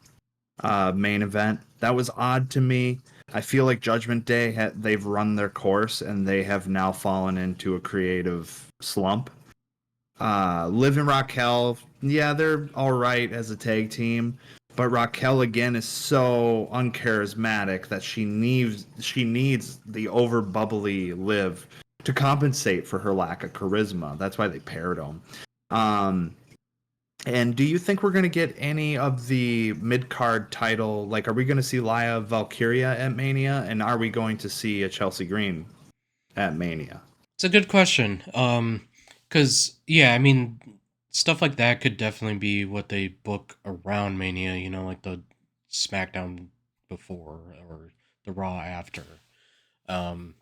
main event. That was odd to me. I feel like Judgment Day they've run their course and they have now fallen into a creative slump. Liv and Raquel, yeah, they're all right as a tag team, but Raquel again is so uncharismatic that she needs the over bubbly Liv to compensate for her lack of charisma. That's why they paired them. Um, and do you think we're going to get any of the mid card title? Like, are we going to see Laya Valkyria at Mania? And are we going to see a Chelsea Green at Mania? it's a good question. Cuz yeah, I mean stuff like that could definitely be what they book around Mania, like the SmackDown before or the Raw after. Um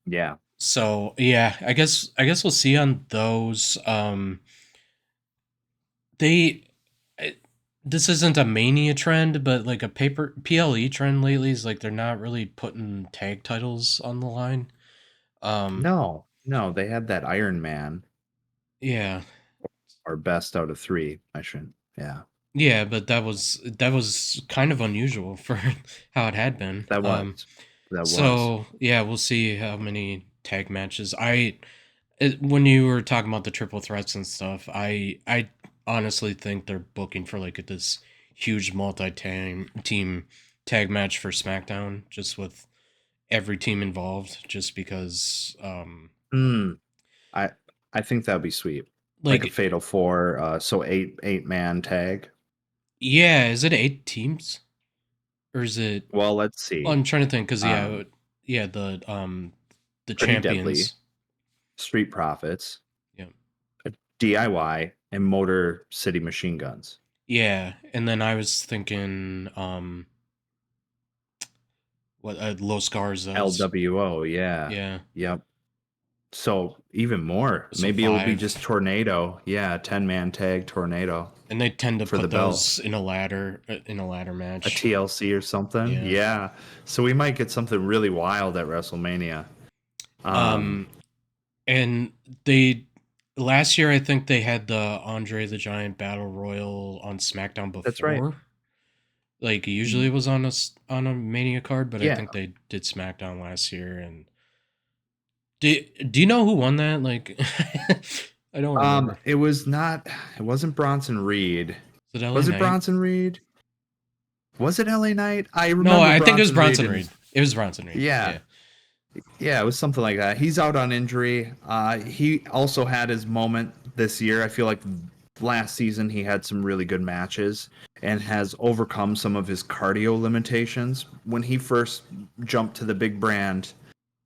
Yeah. so yeah, I guess we'll see on those. They eh, this isn't a Mania trend, but like a paper PLE trend lately is like they're not really putting tag titles on the line. Um No, no, they had that Iron Man yeah. or best out of three. I shouldn't. Yeah, Yeah, but that was kind of unusual for how it had been. that was. That was. So yeah, we'll see how many tag matches. When you were talking about the triple threats and stuff, I honestly think they're booking for like this huge multi team tag match for SmackDown, just with every team involved, just because Hmm. I I think that'd be sweet. Like a Like, fatal four, so eight man tag. yeah, is it 8 teams or is it? Well, let's Well, see. I'm trying to think because Um, yeah, the Pretty Deadly, champions. Street Profits, Yeah, DIY, and Motor City Machine Guns. yeah, and then I was thinking, what Los Garzas. LWO, yeah. Yeah, Yep. So even more. so Maybe it'll be just 5, Tornado. Yeah, 10-man tag Tornado and they tend to for the put belt. those in a ladder A match. TLC or something. Yeah. Yeah. So we might get something really wild at WrestleMania. Um, Um, and they last year I think they had the Andre the Giant Battle Royal on SmackDown that's right. before. Like usually it was on a Mania card, but I Yeah. think they did SmackDown last year. And do you know who won that? Like, I don't remember. It was not. It wasn't Bronson Reed. Was it LA Was it Knight? Bronson Reed? Was it LA Knight? I No, remember I think it was Bronson Reed, Bronson and Reed. It was Bronson Reed. yeah, Yeah. yeah, it was something like that. He's out on injury. He also had his moment this year. I feel like last season he had some really good matches and has overcome some of his cardio limitations. When he first jumped to the big brand,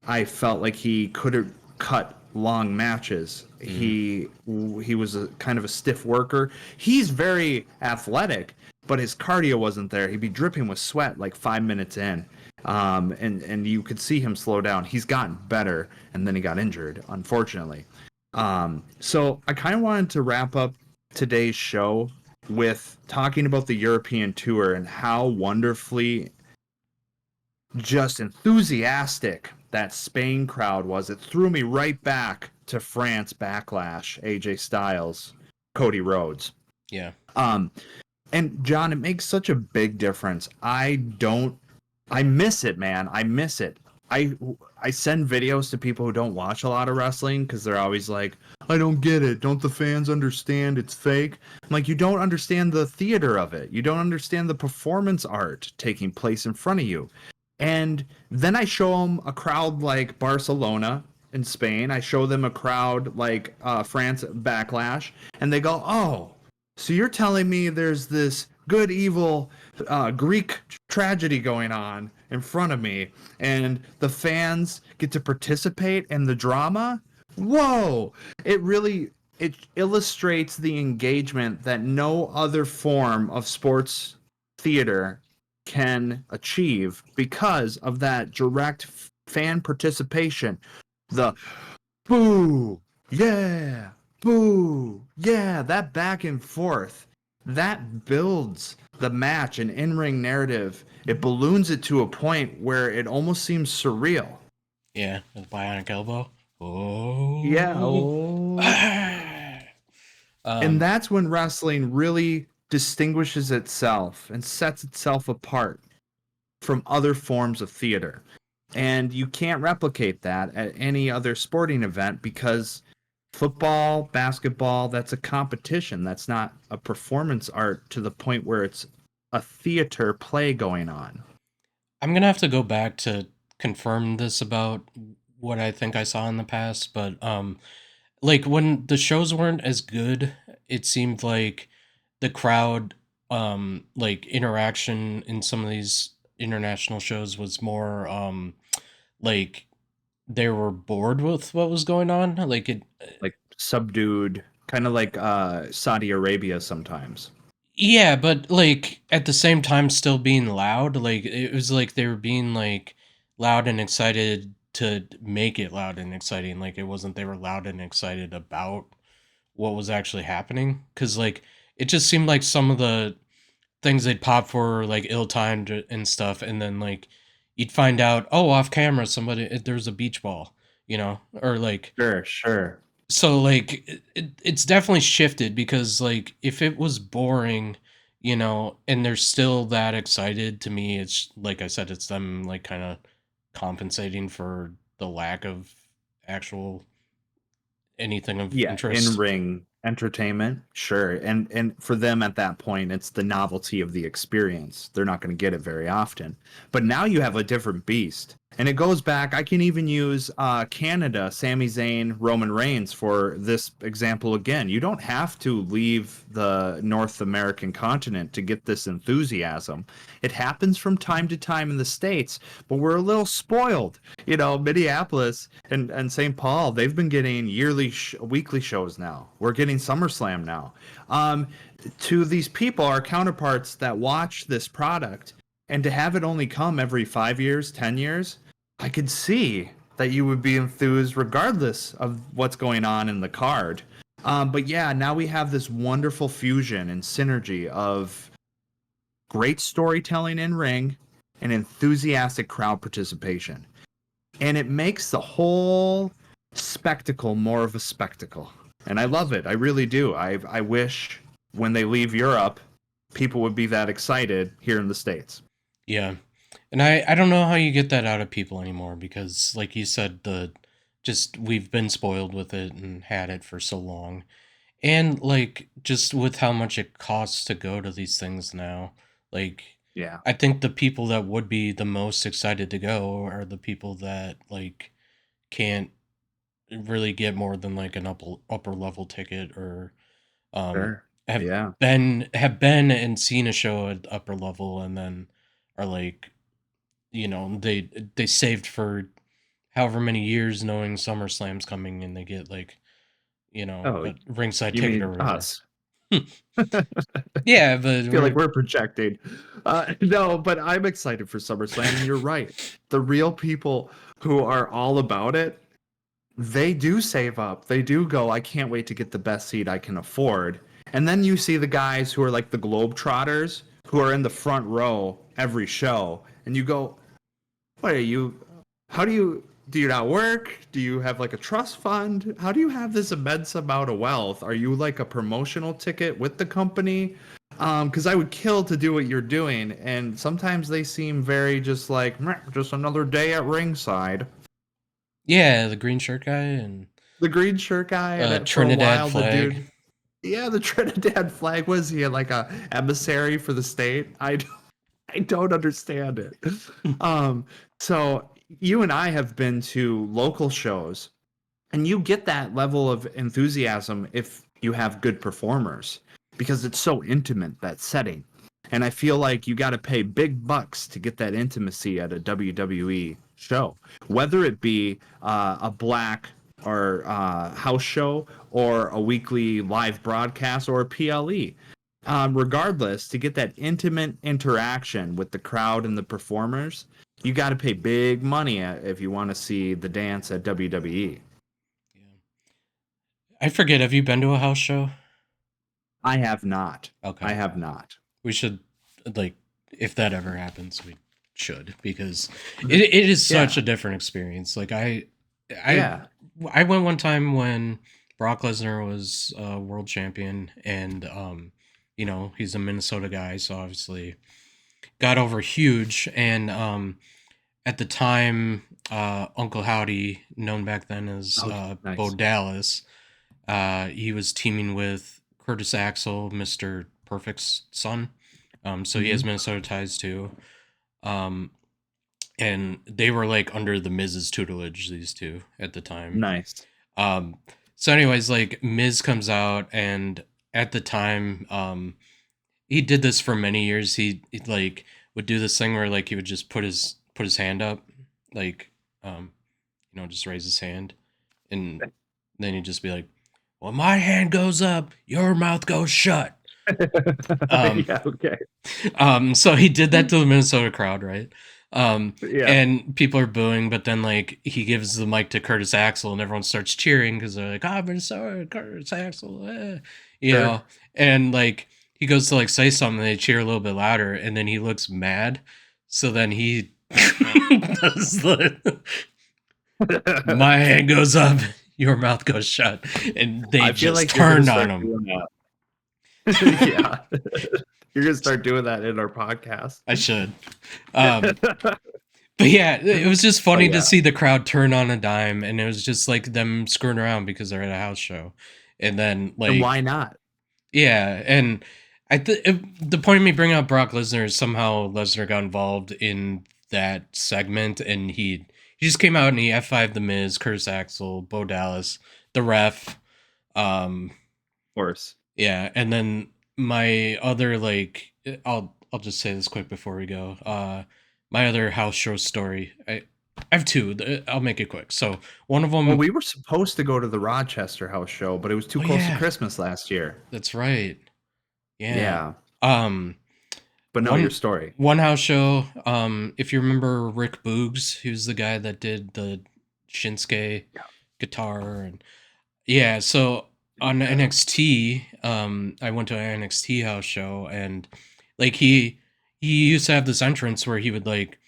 I felt like he could have cut long matches. Mm, He was a kind of a stiff worker. He's very athletic, but his cardio wasn't there. He'd be dripping with sweat like 5 minutes in, and you could see him slow down. He's gotten better, and then he got injured, unfortunately. So I kind of wanted to wrap up today's show with talking about the European tour and how wonderfully just enthusiastic that Spain crowd was. It threw me right back to France Backlash, AJ Styles, Cody Rhodes. yeah. Um, and John, it makes such a big difference. I miss it, man. I miss it. I I send videos to people who don't watch a lot of wrestling because they're always like, I don't get it. Don't the fans understand it's fake? I'm like, you don't understand the theater of it. You don't understand the performance art taking place in front of you. And then I show them a crowd like Barcelona in Spain. I show them a crowd like France Backlash, and they go, "Oh, so you're telling me there's this good evil Greek tragedy going on in front of me, and the fans get to participate in the drama? Whoa! It illustrates the engagement that no other form of sports theater can achieve because of that direct fan participation. The boo, yeah, boo, yeah, that back and forth. That builds the match and in-ring narrative. It balloons it to a point where it almost seems surreal. Yeah. The bionic elbow. Yeah, Oh. oh. Ah. And Um, that's when wrestling really distinguishes itself and sets itself apart from other forms of theater. And you can't replicate that at any other sporting event because football, basketball, that's a competition. That's not a performance art to the point where it's a theater play going on. I'm gonna have to go back to confirm this about what I think I saw in the past, but like when the shows weren't as good, it seemed like the crowd, like interaction in some of these international shows was more like they were bored with what was going on. Like it, Like subdued, kind of like Saudi Arabia sometimes. yeah, but like at the same time still being loud. Like it was like they were being like loud and excited to make it loud and exciting. Like it wasn't they were loud and excited about what was actually happening. Cause like it just seemed like some of the things they'd pop for were like ill timed and stuff, and then like you'd find out, oh, off camera somebody there's a beach ball, or like Sure, sure. so like it's definitely shifted because like if it was boring, and they're still that excited, to me it's like I said, it's them like kind of compensating for the lack of actual anything of Yeah, in interest. ring. Entertainment, sure. And for them at that point, it's the novelty of the experience. They're not going to get it very often. But now you have a different beast. And it goes back, I can even use Canada, Sami Zayn, Roman Reigns for this example again. You don't have to leave the North American continent to get this enthusiasm. It happens from time to time in the States, but we're a little spoiled. You know, Minneapolis and St. Paul, they've been getting weekly shows now. We're getting SummerSlam now. To these people, our counterparts that watch this product, and to have it only come every 5 years, 10 years, I could see that you would be enthused regardless of what's going on in the card. But yeah, now we have this wonderful fusion and synergy of great storytelling in ring and enthusiastic crowd participation. And it makes the whole spectacle more of a spectacle. And I love it. I really do. I wish when they leave Europe, people would be that excited here in the States. Yeah. And I don't know how you get that out of people anymore because like you said, we've been spoiled with it and had it for so long. And like just with how much it costs to go to these things now, like Yeah. I think the people that would be the most excited to go are the people that like can't really get more than like an upper level ticket or um Sure. have Yeah. been and seen a show at upper level and then are like, they saved for however many years knowing SummerSlam's coming and they get like, Oh, a ringside you ticket or mean whatever. us? Yeah, but Feel like we're we're projecting. No, but I'm excited for SummerSlam, and you're right. The real people who are all about it, they do save up. They do go, I can't wait to get the best seat I can afford. And then you see the guys who are like the Globetrotters who are in the front row every show, and you go, what are you? How do you not work? Do you have like a trust fund? How do you have this immense amount of wealth? Are you like a promotional ticket with the company? Because I would kill to do what you're doing, and sometimes they seem very just like "Meh, just another day at ringside. yeah, the green shirt guy and The green shirt guy, and for a Trinidad while the flag. dude, yeah, the Trinidad flag was he like a emissary for the state? I don't understand it. Um, so you and I have been to local shows, and you get that level of enthusiasm if you have good performers because it's so intimate, that setting. And I feel like you got to pay big bucks to get that intimacy at a WWE show, whether it be a black or house show or a weekly live broadcast or a PLE. Regardless, to get that intimate interaction with the crowd and the performers, you got to pay big money if you want to see the dance at WWE. Yeah. I forget, have you been to a house show? I have not. I Okay. have not. We should like if that ever happens, we should because it is such Yeah. a different experience. Like I Yeah. I went one time when Brock Lesnar was world champion and he's a Minnesota guy, so obviously got over huge and at the time Uncle Howdy, known back then as Okay. Bo Nice. Dallas, he was teaming with Curtis Axel, Mr. Perfect's son. So he has Hmm. Minnesota ties too. Um, and they were like under the Miz's tutelage, these two at the time. Nice. Um, so anyways, like Miz comes out and at the time, he did this for many years. He like would do this thing where like he would just put his hand up, like just raise his hand, and then he'd just be like, "Well, my hand goes up, your mouth goes shut." Um, Yeah. Okay. so he did that to the Minnesota crowd, right? Yeah. And people are booing, but then like he gives the mic to Curtis Axel, and everyone starts cheering because they're like, "Ah, Minnesota, Curtis Axel," you Sure. know, and like he goes to like say something, and they cheer a little bit louder, and then he looks mad, so then he does the my hand goes up, your mouth goes shut, and they I feel just like you're gonna turned on start him. doing that. Yeah. You're gonna start doing that in our podcast. I should. Um, But yeah, it was just Oh funny to yeah. see the crowd turn on a dime, and it was just like them screwing around because they're at a house show, And then And why like not? yeah, and the point of me bringing up Brock Lesnar is somehow Lesnar got involved in that segment, and he just came out and he F5'd the Miz, Curtis Axel, Bo Dallas, the ref. Um, Of course. yeah, and then my other like I'll just say this quick before we go. My other house show story. I have two. I'll make it quick. So one of Well, them. we were supposed to go to the Rochester house show, but it was too Oh close to yeah, Christmas last year. that's right. Yeah. Yeah. Um. But no, your One story. one house show. If you remember Rick Boogs, he was the guy that did the Shinsuke guitar and yeah. So on Yeah. NXT, I went to an NXT house show and like he used to have this entrance where he would like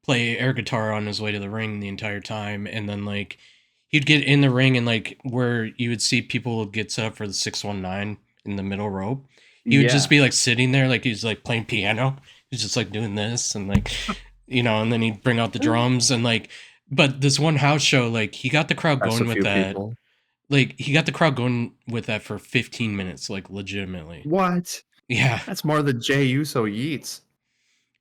play air guitar on his way to the ring the entire time, and then like he'd get in the ring and like where you would see people get set up for the 619 in the middle rope, he would just Yeah. be like sitting there like he's like playing piano. He's just like doing this and like and then he'd bring out the drums and like but this one house show like he got the crowd That's a going with few that. people. Like he got the crowd going with that for 15 minutes, like legitimately. What? Yeah. That's more than Jay Uso Yeats.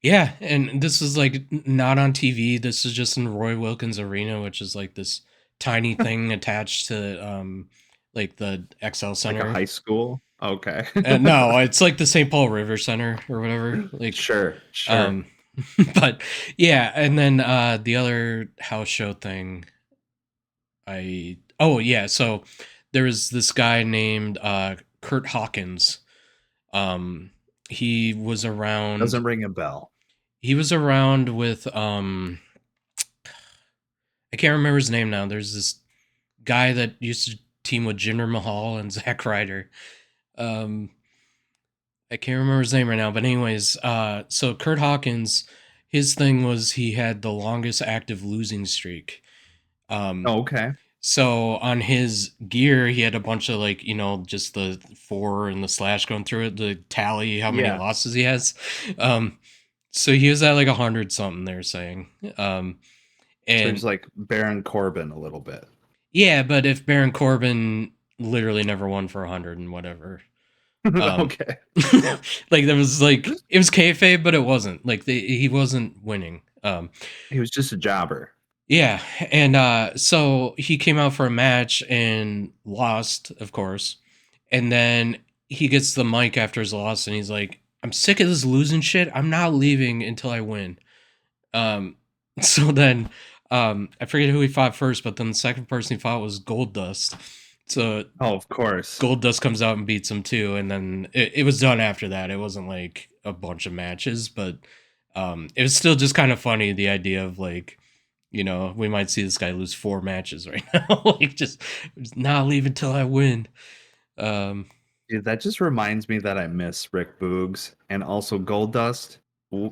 Yeah, and this is like not on TV. This is just in Roy Wilkins Arena, which is like this tiny thing attached to like the XL Like a Center. high school? Okay. No, it's like the St. Paul River Center or whatever. Like Sure, sure. um but yeah, and then the other house show thing I oh yeah, so there was this guy named Kurt Hawkins. Um he was around Doesn't ring a bell. with I can't remember his name now. There's this guy that used to team with Jinder Mahal and Zack Ryder. Um, I can't remember his name right now, but anyways, so Kurt Hawkins, his thing was he had the longest active losing streak. Um, Oh, okay. so on his gear, he had a bunch of like just the 4 and the slash going through it, the tally how many Yeah. losses he has. Um, so he was at like 100 something. They're saying. So And he's like Baron Corbin a little bit. yeah, but if Baron Corbin literally never won for 100 and whatever, um, Okay. like there was like it was kayfabe, but it wasn't like he wasn't winning. He was just a jobber. Yeah, and so he came out for a match and lost, of course, and then he gets the mic after his loss and he's like, "I'm sick of this losing shit. I'm not leaving until I win." Um, so then, I forget who he fought first, but then the second person he fought was Gold Dust. So Oh, of course. Gold Dust comes out and beats him too, and then it was done after that. It wasn't like a bunch of matches, but it was still just kind of funny the idea of like, we might see this guy lose 4 matches right now, like just not leave until I win. Um, Dude, that just reminds me that I miss Rick Boogs and also Goldust.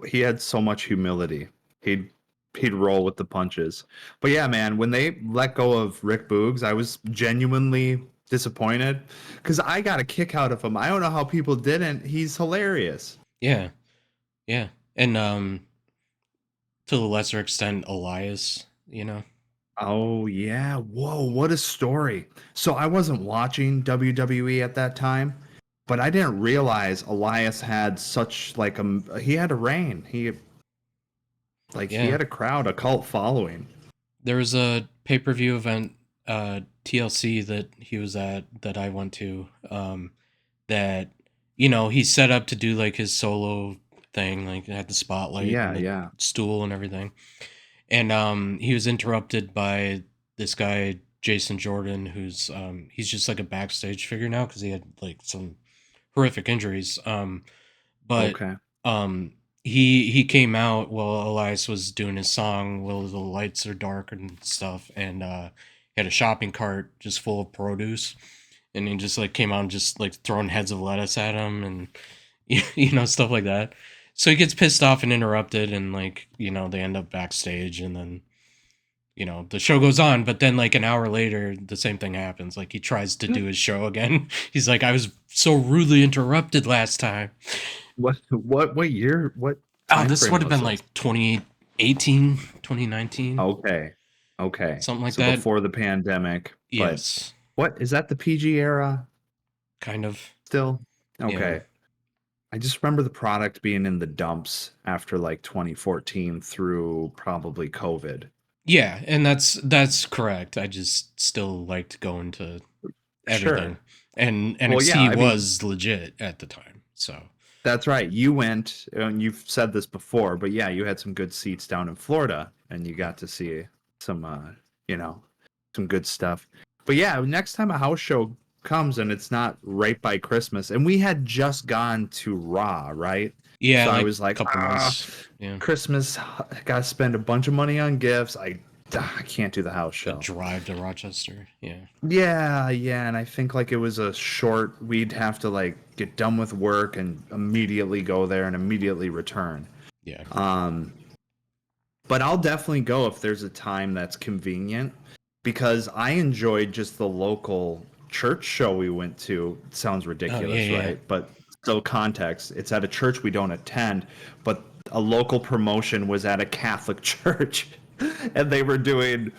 He had so much humility. He'd he'd roll with the punches. But yeah, man, when they let go of Rick Boogs, I was genuinely disappointed because I got a kick out of him. I don't know how people didn't. He's hilarious. yeah, yeah, and to a lesser extent, Elias, Oh yeah. Whoa, what a story. So I wasn't watching WWE at that time, but I didn't realize Elias had such like he had a reign. He Yeah. had a crowd, a cult following. There was a pay-per-view event, TLC that he was at that I went to. That he set up to do like his solo thing, like had the spotlight Yeah, and the yeah. stool and everything. And he was interrupted by this guy Jason Jordan, who's he's just like a backstage figure now because he had like some horrific injuries. But Okay. um, he came out while Elias was doing his song while the lights are dark and stuff, and he had a shopping cart just full of produce, and he just like came out and just like throwing heads of lettuce at him and stuff like that. So he gets pissed off and interrupted, and like they end up backstage, and then the show goes on. But then like an hour later, the same thing happens. Like he tries to do his show again. He's like, I was so rudely interrupted last time. What year? What Oh, time this frame would have was been this? like 2018, 2019, Okay. Okay. something like So that. before the pandemic, but Yes. What is that, the PG era kind of. still? Yeah. Okay. I just remember the product being in the dumps after like 2014 through probably COVID. Yeah, and that's correct. I just still liked going to everything. Sure. And Well, yeah, NXT I mean, was legit at the time. So, that's right. You went, and you've said this before, but yeah, you had some good seats down in Florida, and you got to see some, you know, some good stuff. But yeah, next time a house show comes and it's not right by Christmas, and we had just gone to Raw, right? yeah, So I like was like, a couple months. Yeah. Christmas, I gotta spend a bunch of money on gifts. I can't do the house The show. drive to Rochester. Yeah. Yeah, yeah, and I think like it was a short, we'd have to like get done with work and immediately go there and immediately return. Yeah. Um, but I'll definitely go if there's a time that's convenient because I enjoyed just the local church show we went to. It sounds Oh, yeah, ridiculous, yeah. right? But still context, it's at a church we don't attend, but a local promotion was at a Catholic church and they were doing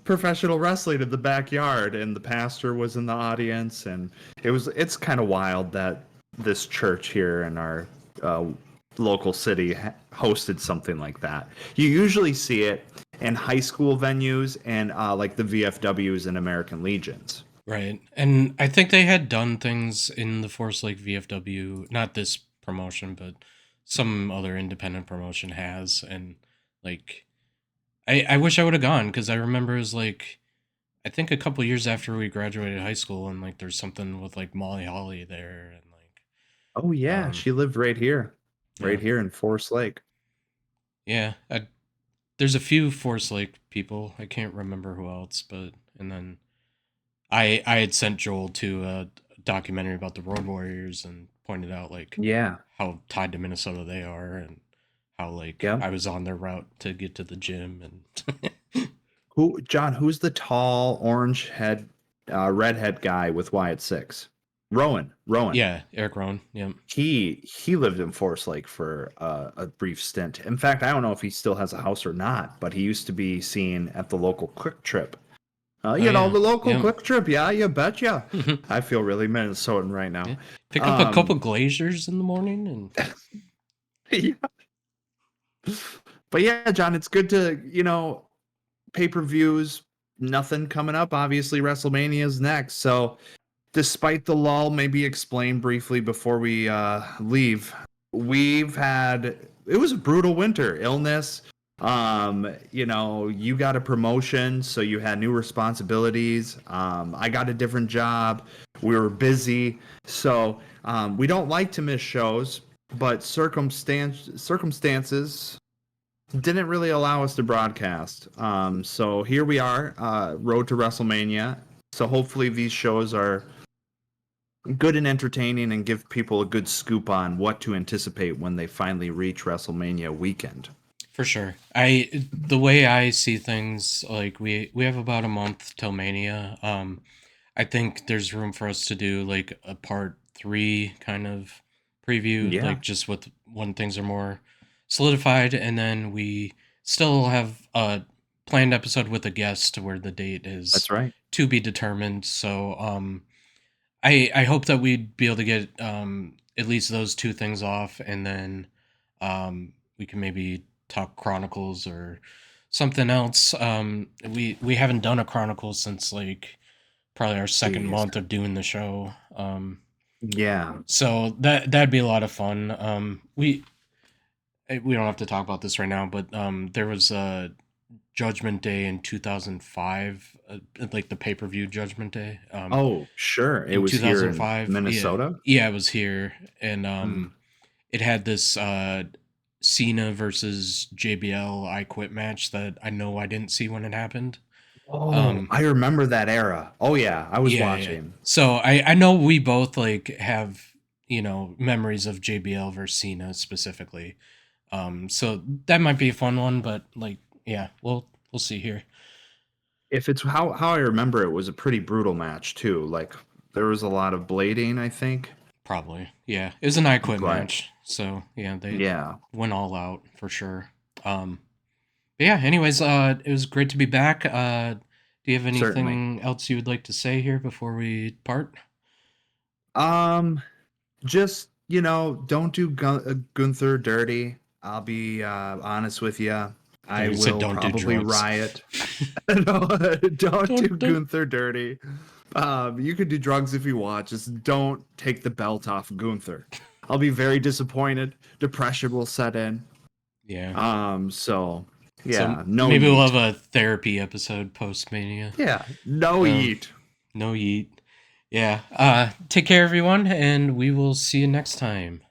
professional wrestling in the backyard, and the pastor was in the audience, and it's kind of wild that this church here in our uh, local city hosted something like that. You usually see it in high school venues and like the VFWs and American Legions. Right. And I think they had done things in the Force Lake VFW, not this promotion, but some other independent promotion has. And like, I wish I would have gone because I remember it was like, I think a couple years after we graduated high school, and like there's something with like Molly Holly there. And like, Oh yeah, she lived yeah, right here in Forest Lake. yeah. There's a few Force Lake people. I can't remember who else, but, and then I had sent Joel to a documentary about the Road Warriors and pointed out like Yeah. how tied to Minnesota they are and how like Yep. I was on their route to get to the gym and Who, John? Who's the tall, orange head, redhead guy with Wyatt Six? Rowan. Rowan. yeah, Eric Rowan. Yeah. He lived in Forest Lake for a brief stint. In fact, I don't know if he still has a house or not, but he used to be seen at the local Quick Trip. Oh yeah. The local Yeah. Quick Trip. Yeah, you betcha. I feel really Minnesotan right now. Yeah. Pick up a couple Um, glaciers in the morning and yeah. But yeah, John, it's good to pay-per-views. Nothing coming up. Obviously, WrestleMania is next. So despite the lull, maybe explain briefly before we leave. It was a brutal winter, illness. You got a promotion, so you had new responsibilities. I got a different job. We were busy, so we don't like to miss shows, but circumstances didn't really allow us to broadcast. So here we are, road to WrestleMania. So hopefully these shows are good and entertaining and give people a good scoop on what to anticipate when they finally reach WrestleMania weekend. for sure. The way I see things, like we have about a month till Mania. I think there's room for us to do like a part 3 kind of preview, Yeah, like just with when things are more solidified, and then we still have a planned episode with a guest where the date is that's right. to be determined. So I hope that we'd be able to get at least those two things off, and then we can maybe talk Chronicles or something else. We haven't done a Chronicle since like probably our second Jeez. month of doing the show. Yeah, So that'd be a lot of fun. We don't have to talk about this right now, but there was a Judgment Day in 2005, like the pay per view Judgment Day. oh sure, it In was here in 2005, yeah, Minnesota. yeah, it was here, and Hmm. it had this Cena versus JBL I Quit match that I know I didn't see when it happened. Oh, Um, I remember that era. Oh yeah, I was yeah, yeah. watching. So I know we both like have memories of JBL versus Cena specifically. So that might be a fun one, but like yeah, we'll see here. If it's how I remember, it was a pretty brutal match too. Like there was a lot of blading, I think. Probably. Yeah. It was an I Quit But match. So yeah, they yeah, went all out for sure. But yeah, anyways, it was great to be back. Do Do you have Certainly. anything else you would like to say here before we part? Just, don't do Gunther dirty. I'll be honest with you. I You said will don't do probably drugs. riot. No, don't do Don't. Gunther dirty. You can do drugs if you want. Just don't take the belt off Gunther. I'll be very disappointed. Depression will set in. Yeah. So So yeah, no maybe we'll yeet. have a therapy episode post Mania. Yeah, no Um, yeet. no yeet. Yeah. Take care, everyone, and we will see you next time.